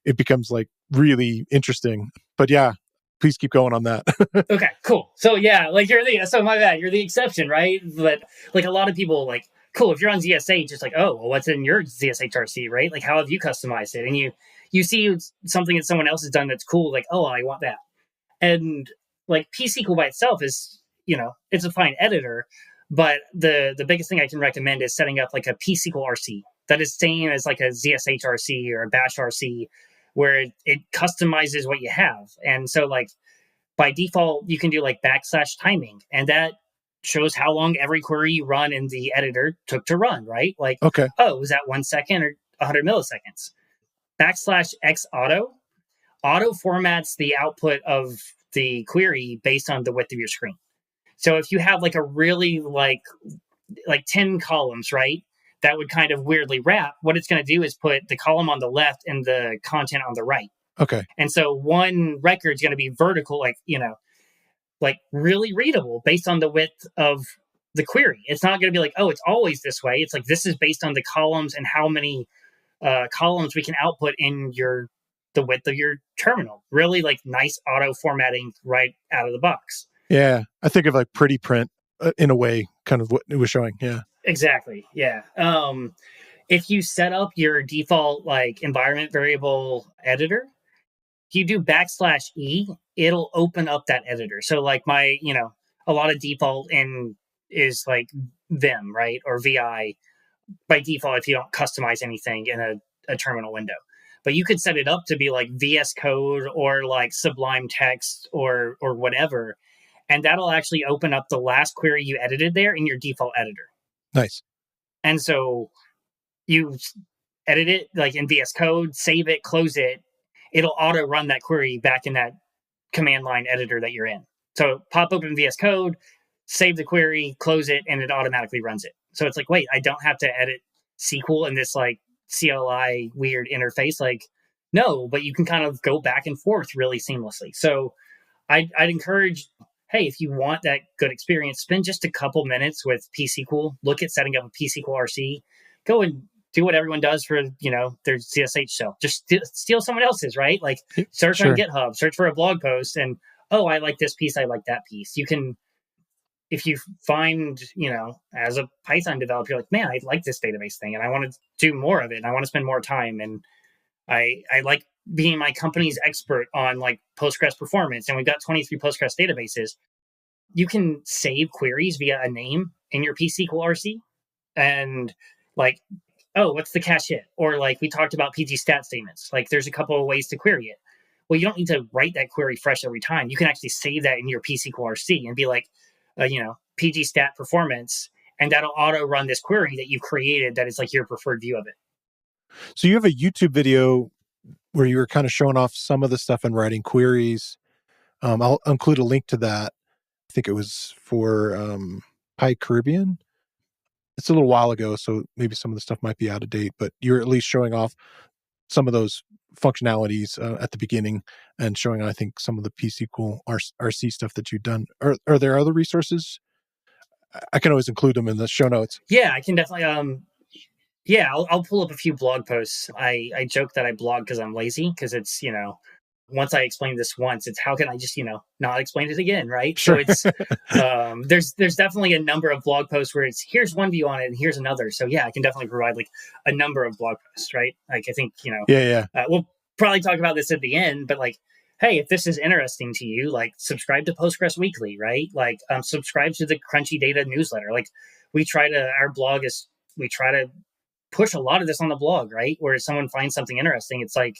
it becomes like really interesting. But yeah, please keep going on that. Okay, cool. So yeah, like my bad, you're the exception, right? But like a lot of people like cool. If you're on ZSH, it's like, oh, well, what's in your ZSHRC, right? Like, how have you customized it? And you see something that someone else has done that's cool, like, oh, I want that. And like pSQL by itself is, it's a fine editor, but the biggest thing I can recommend is setting up like a pSQL RC that is same as like a ZSH RC or a Bash RC, where it customizes what you have. And so like by default, you can do like \timing, and that shows how long every query you run in the editor took to run, right? Like, Okay. oh, was that 1 second or 100 milliseconds? \x auto formats the output of the query based on the width of your screen. So if you have like a really like 10 columns, right, that would kind of weirdly wrap, what it's going to do is put the column on the left and the content on the right. Okay. And so one record is going to be vertical, like really readable based on the width of the query. It's not going to be like, oh, it's always this way. It's like, this is based on the columns and how many columns we can output in the width of your terminal. Really like nice auto formatting right out of the box. Yeah. I think of like Pretty Print in a way, kind of what it was showing. Yeah. Exactly. Yeah. If you set up your default like environment variable editor, if you do \E, it'll open up that editor. So like a lot of default is like Vim, right? Or VI by default if you don't customize anything in a terminal window. But you could set it up to be like VS Code or like Sublime Text or whatever. And that'll actually open up the last query you edited there in your default editor. Nice. And so you edit it like in VS Code, save it, close it. It'll auto run that query back in that command line editor that you're in. So pop open VS Code, save the query, close it, and it automatically runs it. So it's like, wait, I don't have to edit SQL in this like CLI weird interface. Like, no, but you can kind of go back and forth really seamlessly. So I'd encourage, hey, if you want that good experience, spend just a couple minutes with pSQL. Look at setting up a pSQL RC. Go and do what everyone does for their CSH shell. Just steal someone else's, right? Like search on GitHub, search for a blog post, and oh, I like this piece, I like that piece. You can, if you find, as a Python developer, you're like, man, I like this database thing, and I want to do more of it, and I want to spend more time, and I like being my company's expert on like Postgres performance, and we've got 23 Postgres databases. You can save queries via a name in your pSQL RC, and like, oh, what's the cache hit? Or like we talked about PG stat statements. Like there's a couple of ways to query it. Well, you don't need to write that query fresh every time. You can actually save that in your pSQL RC and be like, PG stat performance, and that'll auto run this query that you created that is like your preferred view of it. So you have a YouTube video where you were kind of showing off some of the stuff and writing queries. I'll include a link to that. I think it was for PyCaribbean. It's a little while ago, so maybe some of the stuff might be out of date, but you're at least showing off some of those functionalities at the beginning and showing, I think, some of the pSQL RC stuff that you've done. Are there other resources? I can always include them in the show notes. Yeah, I can definitely. I'll pull up a few blog posts. I joke that I blog because I'm lazy, because it's, once I explain this once, it's how can I just, not explain it again, right? Sure. So it's, there's definitely a number of blog posts where it's, here's one view on it and here's another. So yeah, I can definitely provide like a number of blog posts, right? Like I think, we'll probably talk about this at the end, but like, hey, if this is interesting to you, like subscribe to Postgres Weekly, right? Like subscribe to the Crunchy Data newsletter. Like we try to push a lot of this on the blog, right? Where someone finds something interesting, it's like,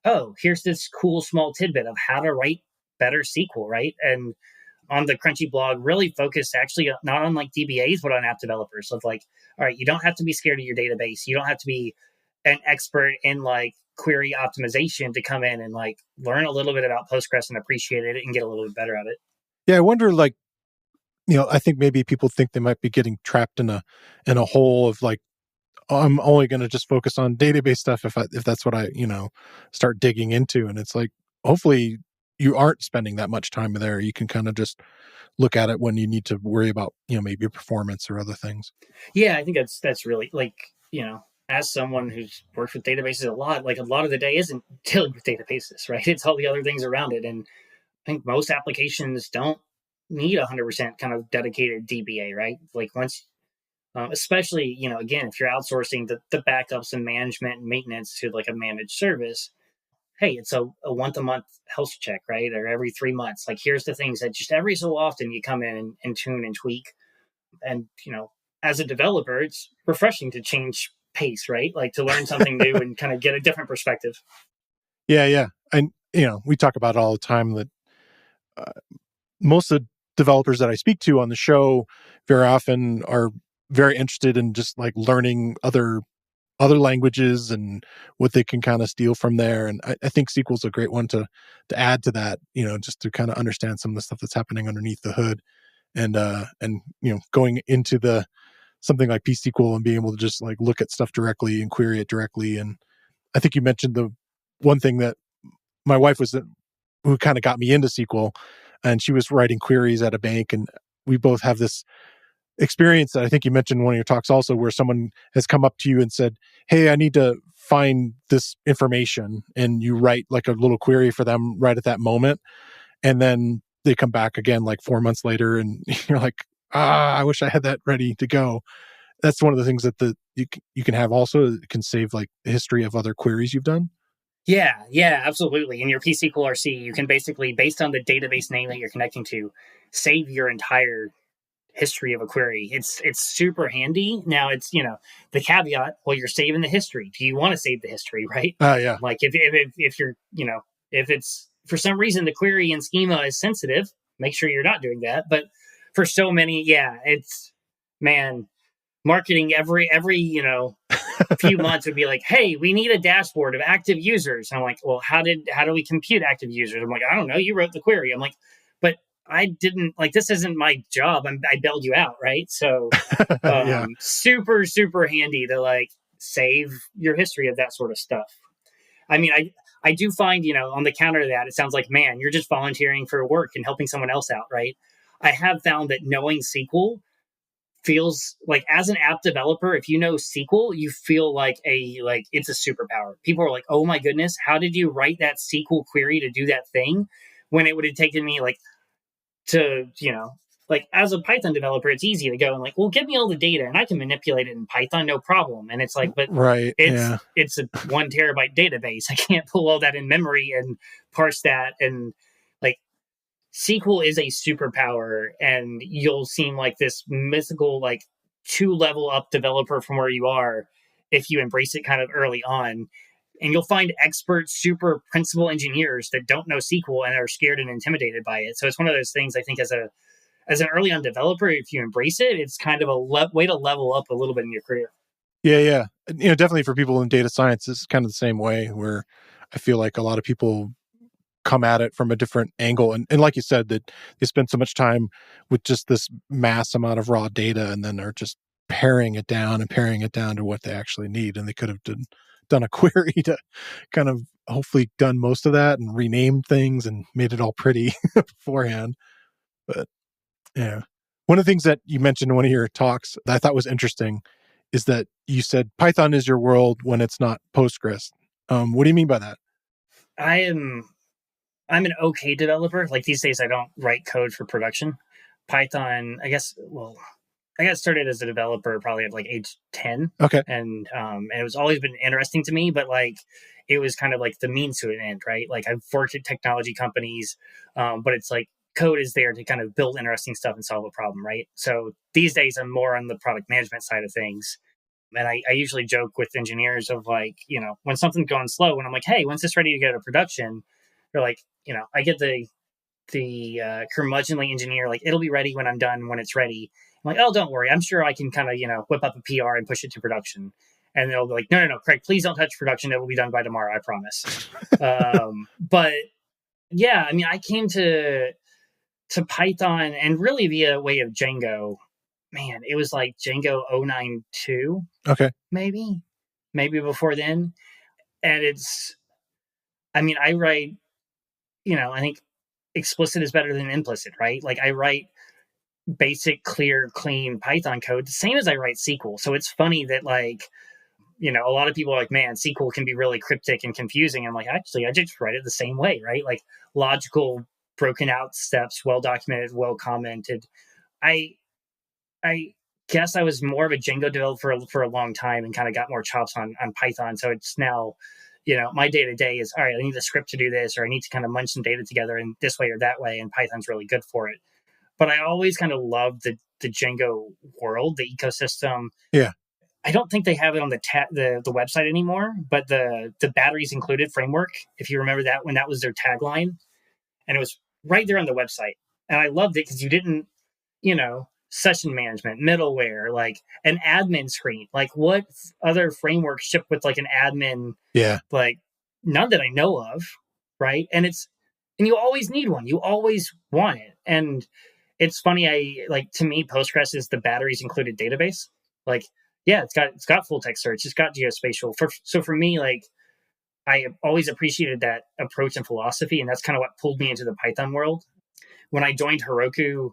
oh, here's this cool small tidbit of how to write better SQL, right? And on the Crunchy blog, really focused actually not on like DBAs, but on app developers. So it's like, all right, you don't have to be scared of your database. You don't have to be an expert in like query optimization to come in and like learn a little bit about Postgres and appreciate it and get a little bit better at it. Yeah, I wonder, like, I think maybe people think they might be getting trapped in a hole of like, I'm only going to just focus on database stuff if that's what I, start digging into. And it's like, hopefully you aren't spending that much time there. You can kind of just look at it when you need to worry about, maybe performance or other things. Yeah, I think that's really like, as someone who's worked with databases a lot of the day isn't dealing with databases, right? It's all the other things around it. And I think most applications don't need 100% kind of dedicated DBA, right? Like once especially, again, if you're outsourcing the backups and management and maintenance to like a managed service. Hey, it's a once a month health check, right? Or every 3 months. Like, here's the things that just every so often you come in and tune and tweak. And, as a developer, it's refreshing to change pace, right? Like to learn something new and kind of get a different perspective. Yeah. And, we talk about it all the time that uh, most of the developers that I speak to on the show very often are very interested in just like learning other languages and what they can kind of steal from there. And I think SQL is a great one to add to that, just to kind of understand some of the stuff that's happening underneath the hood. And going into the something like pSQL and being able to just like look at stuff directly and query it directly. And I think you mentioned the one thing that my wife was who kind of got me into SQL, and she was writing queries at a bank, and we both have this experience that I think you mentioned in one of your talks also, where someone has come up to you and said, "Hey, I need to find this information," and you write like a little query for them right at that moment, and then they come back again like 4 months later, and you're like, I wish I had that ready to go. That's one of the things that you can have also. It can save like the history of other queries you've done. Yeah, absolutely. In your pSQL RC, you can basically, based on the database name that you're connecting to, save your entire history of a query. It's super handy. Now it's, the caveat, well, you're saving the history. Do you want to save the history, right? Yeah. Like if you're, if it's for some reason the query and schema is sensitive, make sure you're not doing that. But for so many, yeah, it's, man, marketing every few months would be like, hey, we need a dashboard of active users. And I'm like, well, how do we compute active users? I'm like, I don't know, you wrote the query. I'm like, but I didn't, like, this isn't my job. I bailed you out, right? So Yeah. super super handy to like save your history of that sort of stuff. I mean, I do find, on the counter to that, it sounds like, man, you're just volunteering for work and helping someone else out, right? I have found that knowing SQL feels like, as an app developer, if you know SQL, you feel like it's a superpower. People are like, oh my goodness, how did you write that SQL query to do that thing, when it would have taken me like to, like, as a Python developer, it's easy to go and like, well, give me all the data and I can manipulate it in Python, no problem. And it's like, but Right. Yeah. it's a 1 terabyte database. I can't pull all that in memory and parse that. And like, SQL is a superpower, and you'll seem like this mythical, like, 2 level up developer from where you are if you embrace it kind of early on. And you'll find expert, super principal engineers that don't know SQL and are scared and intimidated by it. So it's one of those things, I think, as an early on developer, if you embrace it, it's kind of a way to level up a little bit in your career. Yeah. Definitely for people in data science, it's kind of the same way, where I feel like a lot of people come at it from a different angle. And like you said, that they spend so much time with just this mass amount of raw data, and then are just paring it down to what they actually need. And they could have done a query to kind of hopefully done most of that and renamed things and made it all pretty beforehand. But yeah. One of the things that you mentioned in one of your talks that I thought was interesting is that you said Python is your world when it's not Postgres. What do you mean by that? I'm an okay developer. Like, these days, I don't write code for production. Python, I guess. Well, I got started as a developer probably at like age 10, Okay. and it was always been interesting to me. But like, it was kind of like the means to an end, right? Like, I've worked at technology companies, but it's like code is there to kind of build interesting stuff and solve a problem, right? So these days, I'm more on the product management side of things. And I usually joke with engineers of like, when something's going slow, when I'm like, hey, when's this ready to go to production? They're like, I get the curmudgeonly engineer, like, it'll be ready when I'm done, when it's ready. I'm like, oh, don't worry, I'm sure I can kind of, whip up a PR and push it to production. And they'll be like, no, Craig, please don't touch production, it will be done by tomorrow, I promise. But yeah, I mean, I came to Python, and really via way of Django. Man, it was like Django 092, Okay. maybe before then. And it's, I mean, I write, I think explicit is better than implicit, right? Like, I write basic, clear, clean Python code the same as I write SQL. So it's funny that, like, a lot of people are like, man, SQL can be really cryptic and confusing. I'm like, actually, I just write it the same way, right? Like, logical, broken out steps, well documented, well commented. I guess I was more of a Django developer for a long time and kind of got more chops on Python. So it's now, my day to day is, all right, I need a script to do this, or I need to kind of munch some data together in this way or that way. And Python's really good for it. But I always kind of loved the Django world, the ecosystem. Yeah. I don't think they have it on the website anymore, but the batteries included framework, if you remember that, when that was their tagline, and it was right there on the website. And I loved it because you didn't, session management, middleware, like an admin screen. Like what other frameworks ship with like an admin? Yeah. Like none that I know of, right? And you always need one. You always want it. And it's funny, to me, Postgres is the batteries included database. Like, yeah, it's got full text search, it's got geospatial. So for me, like I have always appreciated that approach and philosophy, and that's kind of what pulled me into the Python world. When I joined Heroku,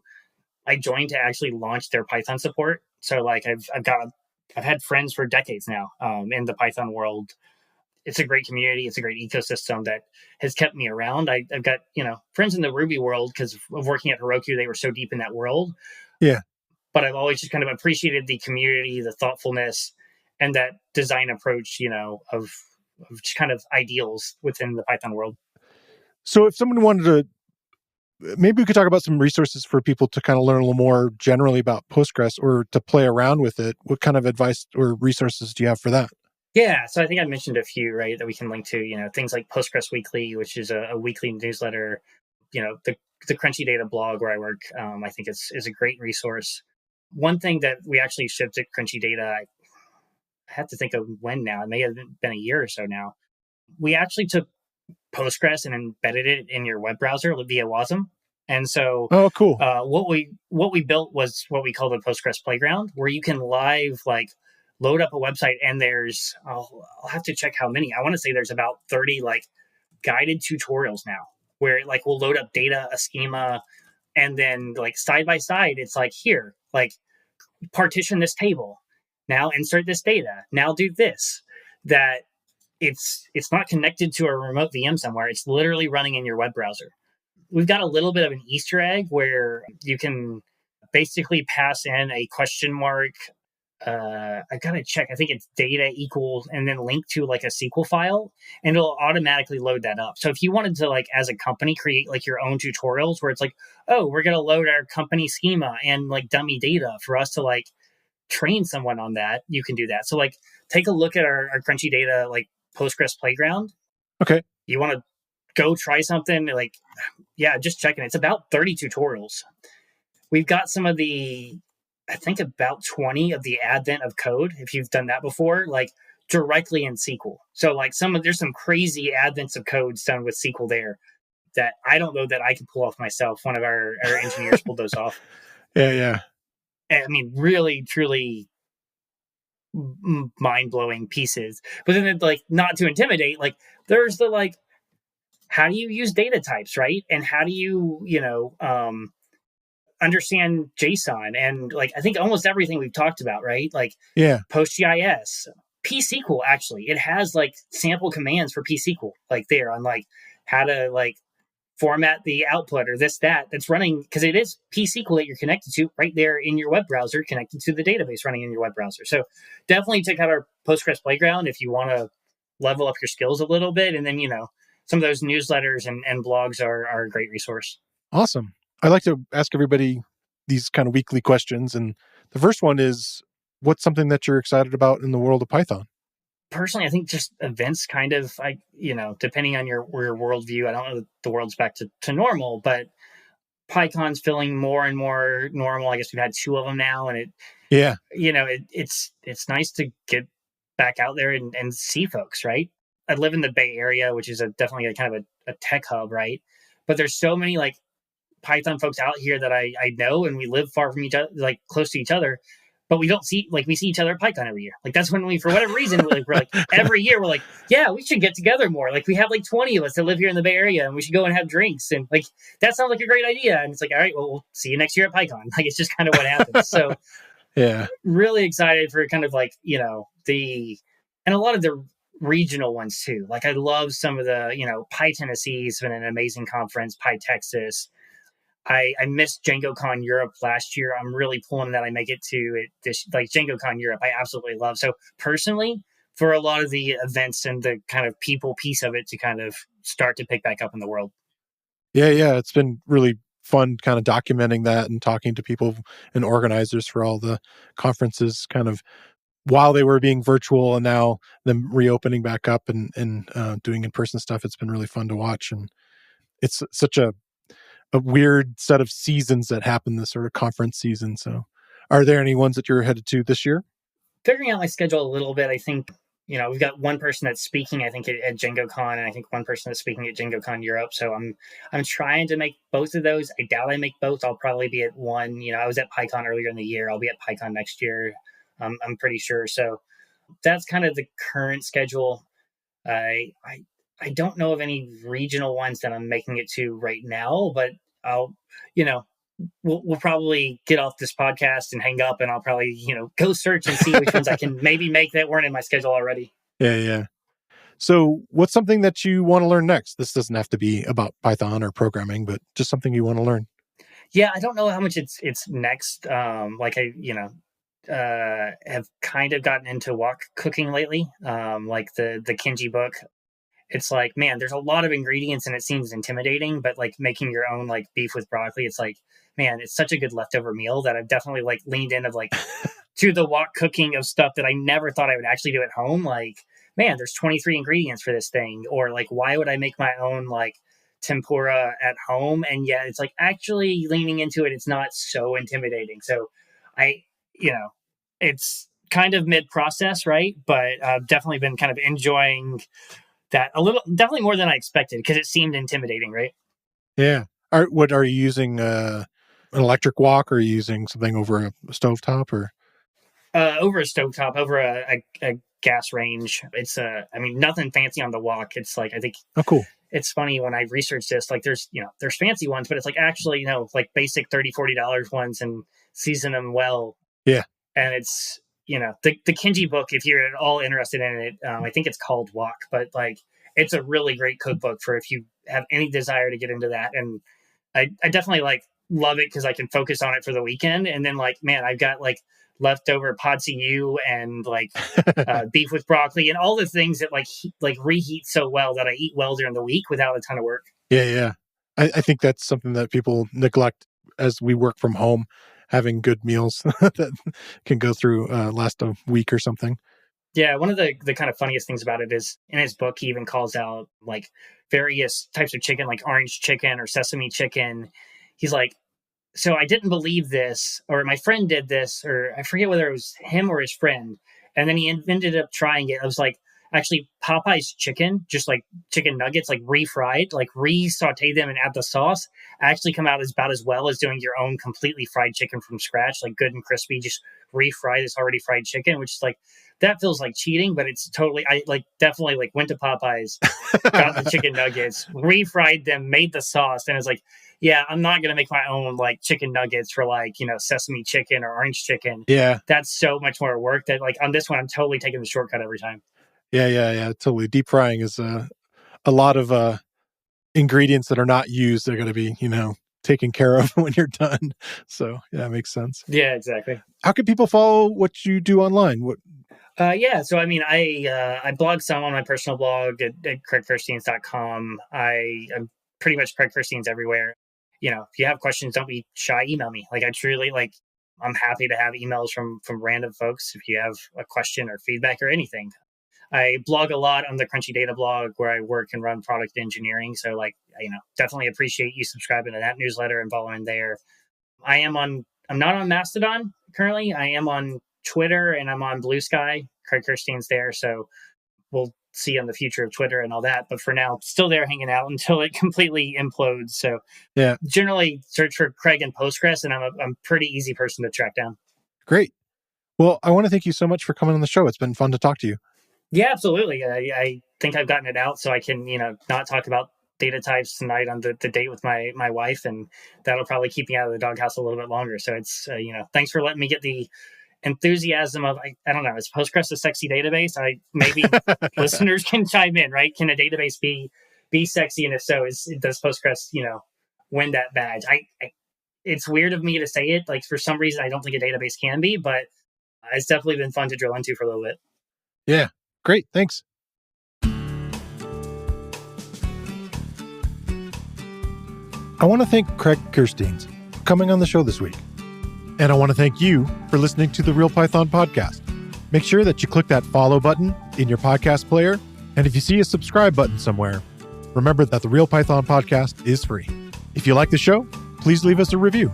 I joined to actually launch their Python support. So like I've had friends for decades now in the Python world. It's a great community. It's a great ecosystem that has kept me around. I've got, friends in the Ruby world because of working at Heroku. They were so deep in that world. Yeah. But I've always just kind of appreciated the community, the thoughtfulness, and that design approach, of just kind of ideals within the Python world. So if someone wanted to, maybe we could talk about some resources for people to kind of learn a little more generally about Postgres or to play around with it. What kind of advice or resources do you have for that? Yeah, so I think I mentioned a few, right, that we can link to, things like Postgres Weekly, which is a weekly newsletter, the Crunchy Data blog where I work, I think is a great resource. One thing that we actually shipped at Crunchy Data, I have to think of when now, it may have been a year or so now. We actually took Postgres and embedded it in your web browser via WASM. And so cool. What we built was what we call the Postgres Playground, where you can live load up a website, and there's I'll have to check how many. I want to say there's about 30 guided tutorials now, where we'll load up data, a schema, and then side by side, it's here, partition this table, now insert this data, now do this. That it's not connected to a remote VM somewhere. It's literally running in your web browser. We've got a little bit of an Easter egg where you can basically pass in a question mark. I gotta check. I think it's data equals and then link to a SQL file, and it'll automatically load that up. So if you wanted to as a company create your own tutorials where it's oh, we're gonna load our company schema and dummy data for us to train someone on that, you can do that. So take a look at our Crunchy Data Postgres Playground. Okay. You want to go try something yeah, just checking. It's about 30 tutorials. We've got some of I think about 20 of the advent of code, if you've done that before, directly in SQL. So there's some crazy advents of codes done with SQL there that I don't know that I could pull off myself. One of our engineers pulled those off. Yeah. I mean, really, truly mind-blowing pieces. But then not to intimidate, there's the how do you use data types, right? And how do you, understand JSON? And I think almost everything we've talked about, right? Yeah. PostGIS, pSQL, actually, it has sample commands for pSQL, there on how to format the output or that's running, because it is pSQL that you're connected to right there in your web browser, connected to the database running in your web browser. So definitely check out our Postgres Playground if you want to level up your skills a little bit. And then, some of those newsletters and blogs are a great resource. Awesome. I like to ask everybody these kind of weekly questions. And the first one is, what's something that you're excited about in the world of Python? Personally, I think just events kind of, depending on your worldview, I don't know that the world's back to normal, but PyCon's feeling more and more normal. I guess we've had 2 of them now, and it's nice to get back out there and see folks, right? I live in the Bay Area, which is definitely a kind of a tech hub, right? But there's so many Python folks out here that I know, and we live far from each other, close to each other, but we don't see, we see each other at PyCon every year. That's when we, for whatever reason, we're every year we're yeah, we should get together more. We have 20 of us that live here in the Bay Area, and we should go and have drinks. And that sounds like a great idea. And it's all right, well, we'll see you next year at PyCon. It's just kind of what happens. So yeah, really excited for kind of and a lot of the regional ones too. I love some of the, Pi Tennessee's been an amazing conference, Pi Texas. I missed DjangoCon Europe last year. I'm really pulling that I make it to it this, like DjangoCon Europe. I absolutely love. So personally, for a lot of the events and the kind of people piece of it to kind of start to pick back up in the world. Yeah. It's been really fun kind of documenting that and talking to people and organizers for all the conferences kind of while they were being virtual and now them reopening back up and doing in-person stuff. It's been really fun to watch. And it's such a weird set of seasons that happen, this sort of conference season. So are there any ones that you're headed to this year? Figuring out my schedule a little bit, I think, we've got one person that's speaking, I think, at DjangoCon, and I think one person that's speaking at DjangoCon Europe. So I'm trying to make both of those. I doubt I make both. I'll probably be at one. I was at PyCon earlier in the year. I'll be at PyCon next year. I'm pretty sure. So that's kind of the current schedule. I don't know of any regional ones that I'm making it to right now, but I'll, we'll probably get off this podcast and hang up, and I'll probably, go search and see which ones I can maybe make that weren't in my schedule already. Yeah. So what's something that you want to learn next? This doesn't have to be about Python or programming, but just something you want to learn. Yeah, I don't know how much it's next. Like I, have kind of gotten into wok cooking lately. Like the Kenji book. It's like, man, there's a lot of ingredients and it seems intimidating, but like making your own like beef with broccoli, it's like, man, it's such a good leftover meal that I've definitely like leaned in of like to the wok cooking of stuff that I never thought I would actually do at home. Like, man, there's 23 ingredients for this thing. Or like, why would I make my own like tempura at home? And yeah, it's like actually leaning into it. It's not so intimidating. So I, it's kind of mid process, right? But I've definitely been kind of enjoying that a little, definitely more than I expected because it seemed intimidating, right? Yeah. What are you using? An electric wok, or are you using something over a stovetop, or? Over a stovetop, over a gas range. It's nothing fancy on the wok. It's like, I think, oh, cool. It's funny when I researched this, like there's fancy ones, but it's like actually, like basic $30-$40 ones and season them well. Yeah. And it's, the Kenji book, if you're at all interested in it, I think it's called Wok, but like, it's a really great cookbook for if you have any desire to get into that. And I definitely like love it because I can focus on it for the weekend. And then like, man, I've got like leftover pod see and like beef with broccoli and all the things that like reheat so well that I eat well during the week without a ton of work. Yeah. I think that's something that people neglect as we work from home, having good meals that can go through last a week or something. Yeah, one of the kind of funniest things about it is in his book, he even calls out like various types of chicken, like orange chicken or sesame chicken. He's like, so I didn't believe this, or my friend did this, or I forget whether it was him or his friend. And then he ended up trying it. I was like, actually, Popeye's chicken, just like chicken nuggets, like refried, like re-saute them and add the sauce, actually come out about as well as doing your own completely fried chicken from scratch, like good and crispy, just refry this already fried chicken, which is like, that feels like cheating, but it's totally, I like definitely like went to Popeye's, got the chicken nuggets, refried them, made the sauce, and it's like, yeah, I'm not going to make my own like chicken nuggets for like, sesame chicken or orange chicken. Yeah. That's so much more work that like on this one, I'm totally taking the shortcut every time. Yeah. Totally. Deep frying is a lot of ingredients that are not used. They're going to be, taken care of when you're done. So yeah, it makes sense. Yeah, exactly. How can people follow what you do online? Yeah, so I mean, I blog some on my personal blog at Kerstiens.com. I'm pretty much Craig Kerstiens everywhere. If you have questions, don't be shy. Email me. Like I truly like. I'm happy to have emails from random folks if you have a question or feedback or anything. I blog a lot on the Crunchy Data blog where I work and run product engineering. So like, definitely appreciate you subscribing to that newsletter and following there. I'm not on Mastodon currently. I am on Twitter and I'm on Blue Sky. Craig Kerstiens there. So we'll see on the future of Twitter and all that. But for now, still there hanging out until it completely implodes. So yeah, generally search for Craig and Postgres, and I'm a pretty easy person to track down. Great. Well, I want to thank you so much for coming on the show. It's been fun to talk to you. Yeah, absolutely. I think I've gotten it out so I can, not talk about data types tonight on the date with my wife, and that'll probably keep me out of the doghouse a little bit longer. So it's, thanks for letting me get the enthusiasm of, I don't know, is Postgres a sexy database? Maybe listeners can chime in, right? Can a database be sexy? And if so, does Postgres, win that badge. It's weird of me to say it. Like, for some reason, I don't think a database can be, but it's definitely been fun to drill into for a little bit. Yeah, great. Thanks. I want to thank Craig Kerstiens for coming on the show this week. And I want to thank you for listening to the Real Python podcast. Make sure that you click that follow button in your podcast player. And if you see a subscribe button somewhere, remember that the Real Python podcast is free. If you like the show, please leave us a review.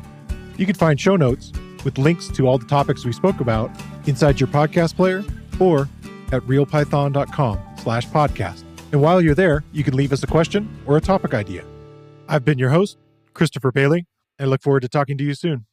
You can find show notes with links to all the topics we spoke about inside your podcast player or at realpython.com/podcast. And while you're there, you can leave us a question or a topic idea. I've been your host, Christopher Bailey, and I look forward to talking to you soon.